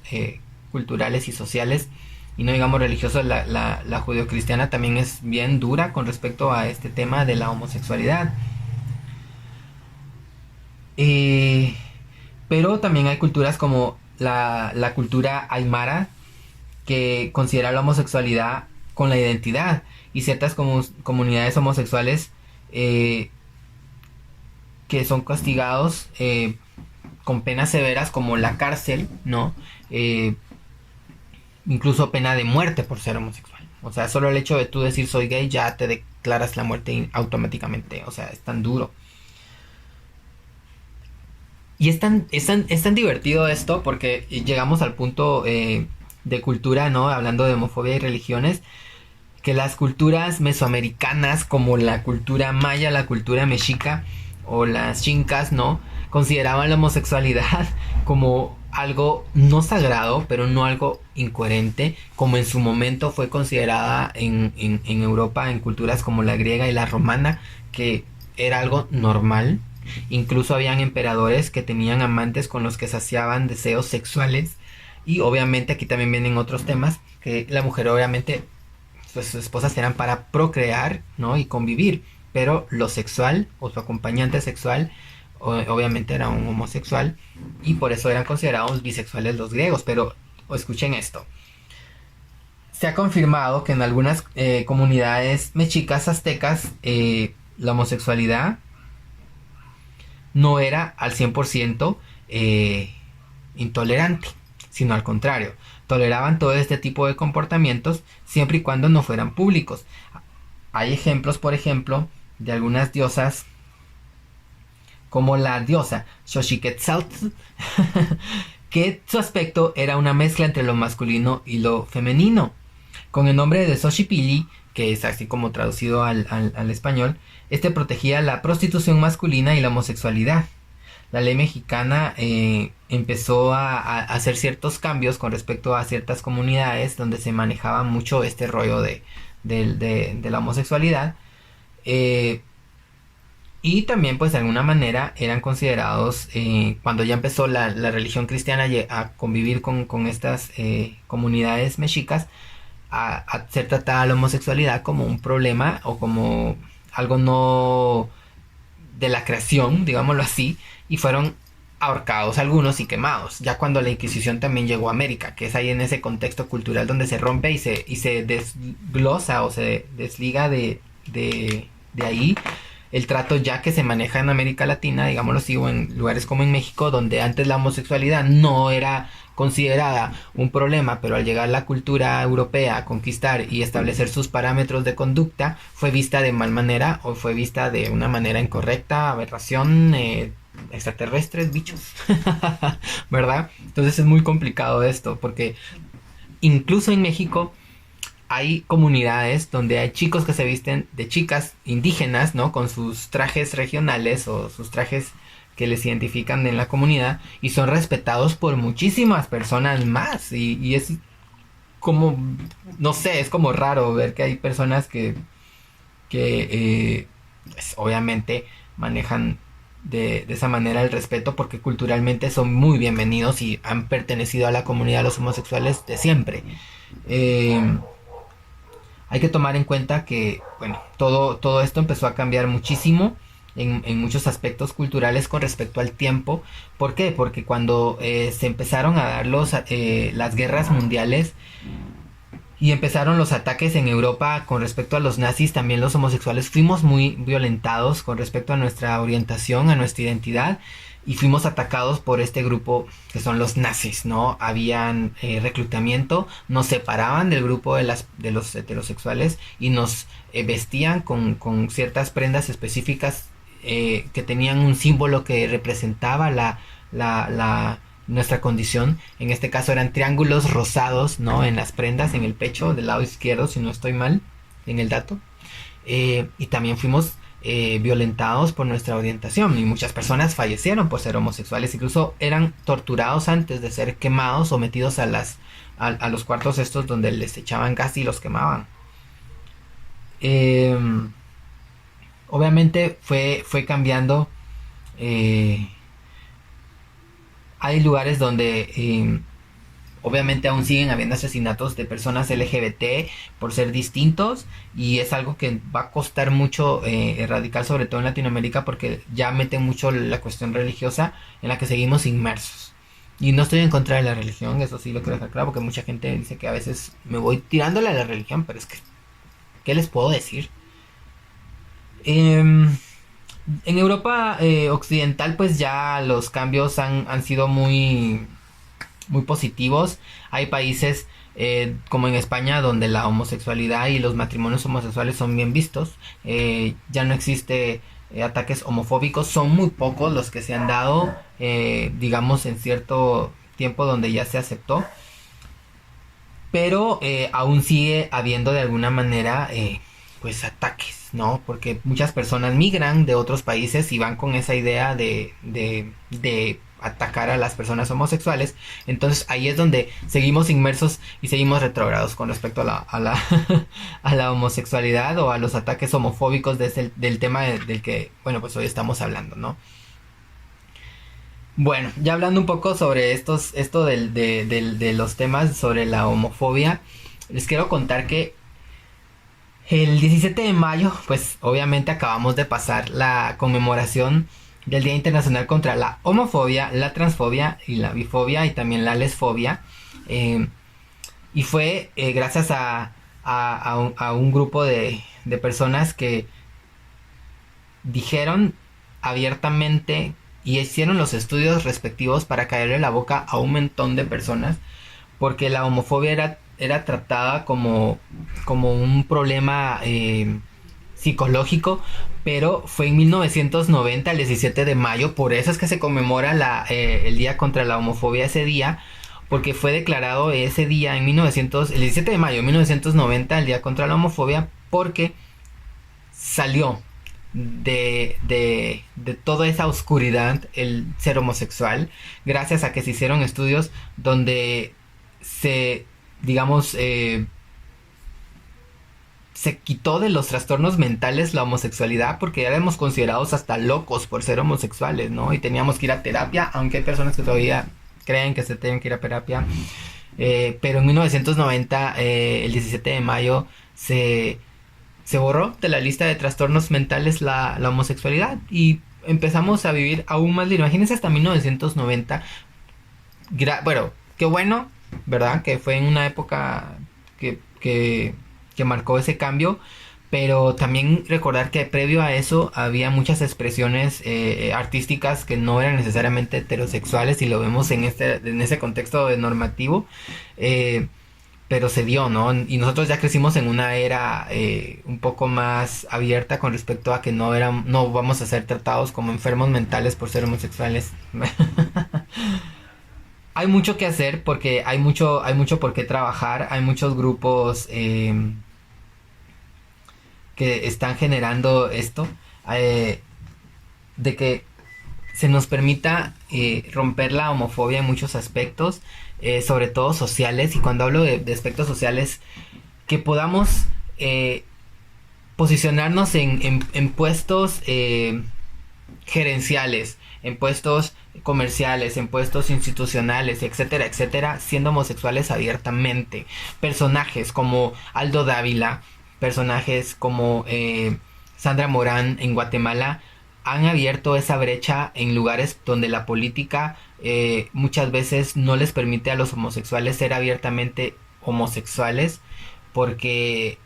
Speaker 3: culturales y sociales, y no digamos religiosos, la judeocristiana también es bien dura con respecto a este tema de la homosexualidad. Pero también hay culturas como la cultura aymara, que considera la homosexualidad con la identidad, y ciertas comunidades homosexuales que son castigados con penas severas como la cárcel, ¿no? Incluso pena de muerte por ser homosexual. O sea, solo el hecho de tú decir soy gay ya te declaras la muerte automáticamente. O sea, es tan duro. Y es tan divertido esto, porque llegamos al punto de cultura, ¿no? Hablando de homofobia y religiones, que las culturas mesoamericanas, como la cultura maya, la cultura mexica o las chincas, ¿no? Consideraban la homosexualidad como algo no sagrado, pero no algo incoherente, como en su momento fue considerada en Europa, en culturas como la griega y la romana, que era algo normal. Incluso habían emperadores que tenían amantes con los que saciaban deseos sexuales Y obviamente aquí también vienen otros temas, que la mujer obviamente, pues sus esposas eran para procrear, ¿no? Y convivir, pero lo sexual o su acompañante sexual obviamente era un homosexual y por eso eran considerados bisexuales los griegos. Pero escuchen esto. Se ha confirmado que en algunas comunidades mexicas aztecas la homosexualidad no era al 100% intolerante, sino al contrario, toleraban todo este tipo de comportamientos siempre y cuando no fueran públicos. Hay ejemplos, por ejemplo, de algunas diosas como la diosa Xochiquetzaltl, que su aspecto era una mezcla entre lo masculino y lo femenino. Con el nombre de Xochipilli, que es así como traducido al español, este protegía la prostitución masculina y la homosexualidad. La ley mexicana empezó a hacer ciertos cambios con respecto a ciertas comunidades donde se manejaba mucho este rollo de la homosexualidad. Y también pues de alguna manera eran considerados, cuando ya empezó la religión cristiana a convivir con estas comunidades mexicas, a ser tratada la homosexualidad como un problema o como algo no de la creación, digámoslo así, y fueron ahorcados algunos y quemados, ya cuando la Inquisición también llegó a América, que es ahí en ese contexto cultural donde se rompe y se desglosa o se desliga de ahí el trato ya que se maneja en América Latina, digámoslo así, o en lugares como en México, donde antes la homosexualidad no era considerada un problema, pero al llegar la cultura europea a conquistar y establecer sus parámetros de conducta, fue vista de mal manera o fue vista de una manera incorrecta, aberración, extraterrestres, bichos, ¿verdad? Entonces es muy complicado esto, porque incluso en México hay comunidades donde hay chicos que se visten de chicas indígenas, ¿no? Con sus trajes regionales o sus trajes que les identifican en la comunidad y son respetados por muchísimas personas más. Y es como, no sé, es como raro ver que hay personas que pues, obviamente manejan de esa manera el respeto porque culturalmente son muy bienvenidos y han pertenecido a la comunidad de los homosexuales de siempre. Hay que tomar en cuenta que, bueno, todo esto empezó a cambiar muchísimo en muchos aspectos culturales con respecto al tiempo. ¿Por qué? Porque cuando se empezaron a dar las guerras mundiales y empezaron los ataques en Europa con respecto a los nazis, también los homosexuales fuimos muy violentados con respecto a nuestra orientación, a nuestra identidad. Y fuimos atacados por este grupo que son los nazis, ¿no? Habían reclutamiento, nos separaban del grupo de los heterosexuales y nos vestían con ciertas prendas específicas que tenían un símbolo que representaba nuestra condición. En este caso eran triángulos rosados, ¿no? En las prendas, en el pecho del lado izquierdo, si no estoy mal en el dato. Y también fuimos violentados por nuestra orientación y muchas personas fallecieron por ser homosexuales, incluso eran torturados antes de ser quemados, sometidos a los cuartos estos donde les echaban gas y los quemaban. Obviamente fue cambiando. Hay lugares donde obviamente aún siguen habiendo asesinatos de personas LGBT por ser distintos y es algo que va a costar mucho erradicar, sobre todo en Latinoamérica, porque ya meten mucho la cuestión religiosa en la que seguimos inmersos. Y no estoy en contra de la religión, eso sí lo quiero dejar claro, porque mucha gente dice que a veces me voy tirándole a la religión, pero es que, ¿qué les puedo decir? En Europa occidental pues ya los cambios han sido muy positivos. Hay países como en España donde la homosexualidad y los matrimonios homosexuales son bien vistos. Ya no existe ataques homofóbicos, son muy pocos los que se han dado, digamos en cierto tiempo donde ya se aceptó, pero aún sigue habiendo de alguna manera pues ataques, ¿no? Porque muchas personas migran de otros países y van con esa idea de atacar a las personas homosexuales. Entonces ahí es donde seguimos inmersos y seguimos retrógrados con respecto a la homosexualidad o a los ataques homofóbicos del tema del que, bueno, pues hoy estamos hablando, ¿no? Bueno, ya hablando un poco sobre esto de los temas sobre la homofobia, les quiero contar que el 17 de mayo, pues obviamente acabamos de pasar la conmemoración del Día Internacional contra la Homofobia, la Transfobia y la Bifobia y también la Lesfobia. Eh, y fue gracias a un grupo de personas que dijeron abiertamente y hicieron los estudios respectivos para caerle la boca a un montón de personas, porque la homofobia era tratada como un problema psicológico, pero fue en 1990, el 17 de mayo, por eso es que se conmemora el Día contra la Homofobia ese día, porque fue declarado ese día el 17 de mayo de 1990, el Día contra la Homofobia, porque salió de toda esa oscuridad el ser homosexual, gracias a que se hicieron estudios donde se, digamos, se quitó de los trastornos mentales la homosexualidad, porque ya éramos considerados hasta locos por ser homosexuales, ¿no? Y teníamos que ir a terapia, aunque hay personas que todavía creen que se tienen que ir a terapia. Pero en 1990, el 17 de mayo, se borró de la lista de trastornos mentales la homosexualidad y empezamos a vivir aún más libre. Imagínense hasta 1990. Bueno, qué bueno, ¿verdad? Que fue en una época que marcó ese cambio, pero también recordar que previo a eso había muchas expresiones artísticas que no eran necesariamente heterosexuales, y lo vemos en ese contexto de normativo. Pero se dio, ¿no? Y nosotros ya crecimos en una era un poco más abierta con respecto a que no vamos a ser tratados como enfermos mentales por ser homosexuales. Hay mucho que hacer, porque hay mucho por qué trabajar. Hay muchos grupos que están generando esto, de que se nos permita romper la homofobia en muchos aspectos, sobre todo sociales. Y cuando hablo de aspectos sociales, que podamos posicionarnos en puestos gerenciales, en puestos comerciales, en puestos institucionales, etcétera, etcétera, siendo homosexuales abiertamente. Personajes como Aldo Dávila, personajes como Sandra Morán en Guatemala, han abierto esa brecha en lugares donde la política muchas veces no les permite a los homosexuales ser abiertamente homosexuales, porque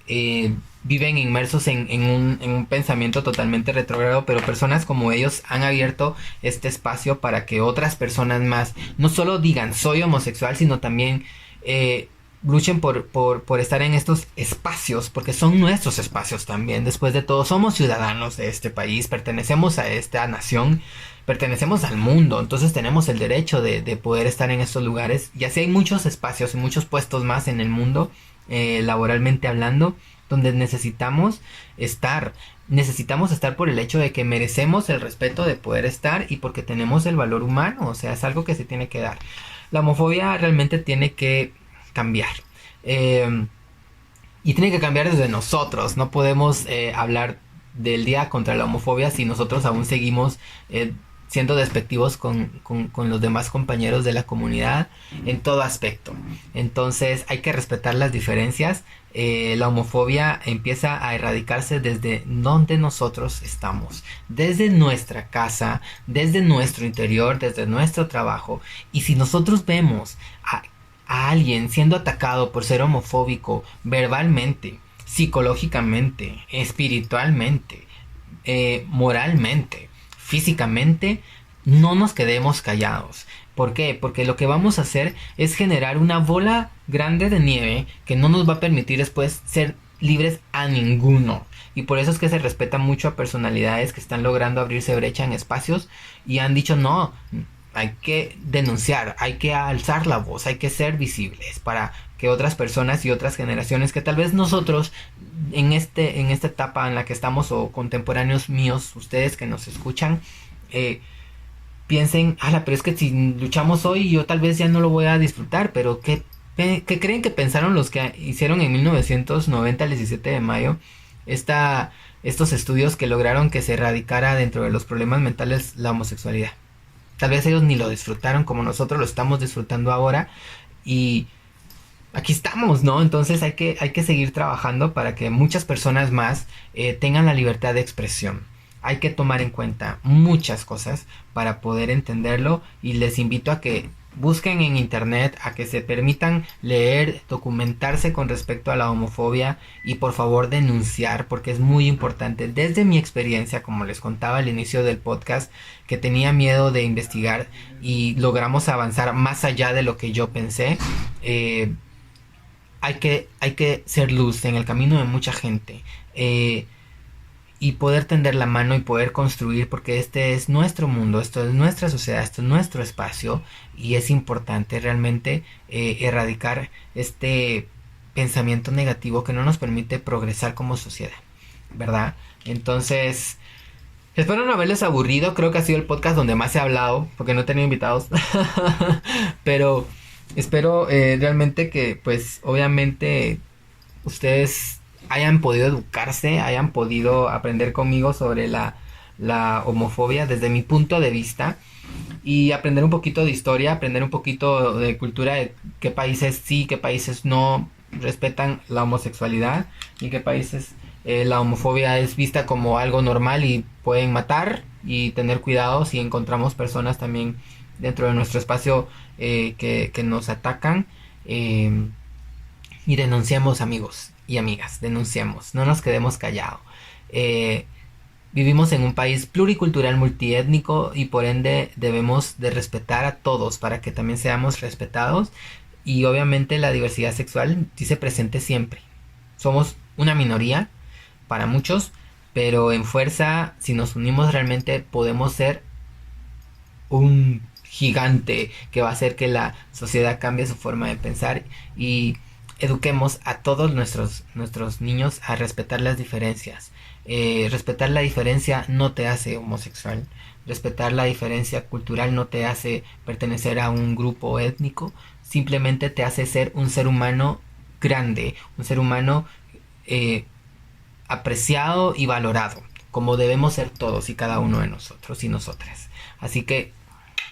Speaker 3: viven inmersos en un pensamiento totalmente retrógrado. Pero personas como ellos han abierto este espacio para que otras personas más no solo digan soy homosexual, sino también luchen por estar en estos espacios, porque son nuestros espacios también. Después de todo, somos ciudadanos de este país, pertenecemos a esta nación, pertenecemos al mundo, entonces tenemos el derecho de poder estar en estos lugares. Y así hay muchos espacios y muchos puestos más en el mundo, laboralmente hablando, donde necesitamos estar por el hecho de que merecemos el respeto de poder estar, y porque tenemos el valor humano. O sea, es algo que se tiene que dar. La homofobia realmente tiene que cambiar, y tiene que cambiar desde nosotros. No podemos hablar del día contra la homofobia si nosotros aún seguimos siendo despectivos con los demás compañeros de la comunidad en todo aspecto. Entonces hay que respetar las diferencias. La homofobia empieza a erradicarse desde donde nosotros estamos, desde nuestra casa, desde nuestro interior, desde nuestro trabajo. Y si nosotros vemos a alguien siendo atacado por ser homofóbico, verbalmente, psicológicamente, espiritualmente, moralmente, físicamente, no nos quedemos callados. ¿Por qué? Porque lo que vamos a hacer es generar una bola grande de nieve que no nos va a permitir después ser libres a ninguno. Y por eso es que se respeta mucho a personalidades que están logrando abrirse brecha en espacios y han dicho no, hay que denunciar, hay que alzar la voz, hay que ser visibles para que otras personas y otras generaciones que tal vez nosotros en esta etapa en la que estamos, o contemporáneos míos, ustedes que nos escuchan, piensen, pero es que si luchamos hoy yo tal vez ya no lo voy a disfrutar. Pero ¿qué creen que pensaron los que hicieron en 1990, el 17 de mayo, estos estudios que lograron que se erradicara dentro de los problemas mentales la homosexualidad? tal vez ellos ni lo disfrutaron como nosotros lo estamos disfrutando ahora. Y aquí estamos, ¿no? Entonces hay que seguir trabajando para que muchas personas más tengan la libertad de expresión. Hay que tomar en cuenta muchas cosas para poder entenderlo, y les invito a que busquen en internet, a que se permitan leer, documentarse con respecto a la homofobia y por favor denunciar, porque es muy importante. Desde mi experiencia, como les contaba al inicio del podcast, que tenía miedo de investigar y logramos avanzar más allá de lo que yo pensé. Hay que ser luz en el camino de mucha gente. Y poder tender la mano y poder construir, porque este es nuestro mundo, esto es nuestra sociedad, esto es nuestro espacio, y es importante realmente erradicar este pensamiento negativo que no nos permite progresar como sociedad, ¿verdad? Entonces, espero no haberles aburrido. Creo que ha sido el podcast donde más he hablado, porque no he tenido invitados. Pero espero realmente que, pues, obviamente ustedes hayan podido educarse, hayan podido aprender conmigo sobre la homofobia desde mi punto de vista, y aprender un poquito de historia, aprender un poquito de cultura, de qué países sí, qué países no respetan la homosexualidad, y qué países la homofobia es vista como algo normal y pueden matar, y tener cuidado si encontramos personas también dentro de nuestro espacio que nos atacan. Y denunciamos, amigos y amigas, denunciamos, no nos quedemos callados. Vivimos en un país pluricultural, multiétnico, y por ende debemos de respetar a todos para que también seamos respetados. Y obviamente la diversidad sexual dice presente siempre. Somos una minoría para muchos, pero en fuerza, si nos unimos realmente, podemos ser un gigante que va a hacer que la sociedad cambie su forma de pensar. Y eduquemos a todos nuestros niños a respetar las diferencias. Respetar la diferencia no te hace homosexual. Respetar la diferencia cultural no te hace pertenecer a un grupo étnico. Simplemente te hace ser un ser humano grande, un ser humano apreciado y valorado, como debemos ser todos y cada uno de nosotros y nosotras. Así que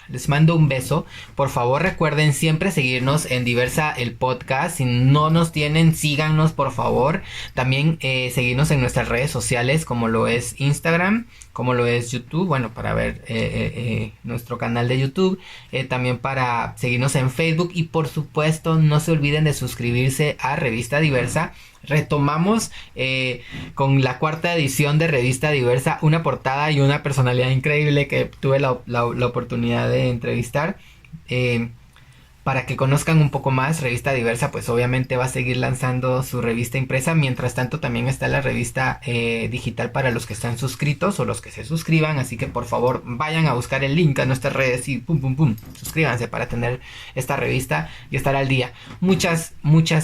Speaker 3: les mando un beso. Por favor, recuerden siempre seguirnos en Diversa el podcast. Si no nos tienen, síganos por favor. También seguirnos en nuestras redes sociales, como lo es Instagram, como lo es YouTube. Bueno, para ver nuestro canal de YouTube. También para seguirnos en Facebook. Y por supuesto, no se olviden de suscribirse a Revista Diversa. Retomamos con la 4ª edición de Revista Diversa, una portada y una personalidad increíble que tuve la oportunidad de entrevistar. Para que conozcan un poco más, Revista Diversa pues obviamente va a seguir lanzando su revista impresa. Mientras tanto también está la revista digital para los que están suscritos o los que se suscriban. Así que por favor vayan a buscar el link a nuestras redes y suscríbanse para tener esta revista y estar al día. Muchas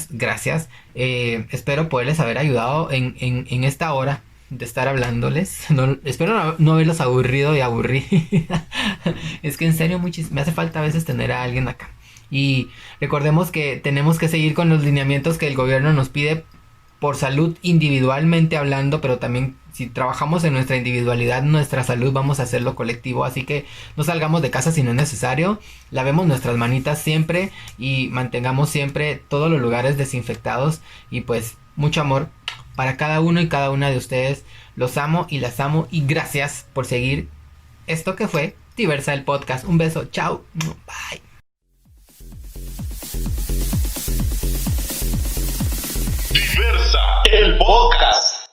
Speaker 3: gracias. Espero poderles haber ayudado en esta hora de estar hablándoles. Espero no haberlos aburrido y aburrir. Es que en serio me hace falta a veces tener a alguien acá. Y recordemos que tenemos que seguir con los lineamientos que el gobierno nos pide por salud, individualmente hablando, pero también si trabajamos en nuestra individualidad, nuestra salud, vamos a hacerlo colectivo. Así que no salgamos de casa si no es necesario. Lavemos nuestras manitas siempre y mantengamos siempre todos los lugares desinfectados. Y pues mucho amor para cada uno y cada una de ustedes. Los amo y las amo, y gracias por seguir esto que fue Diversa el podcast. Un beso, chao, bye.
Speaker 1: Diversa el podcast.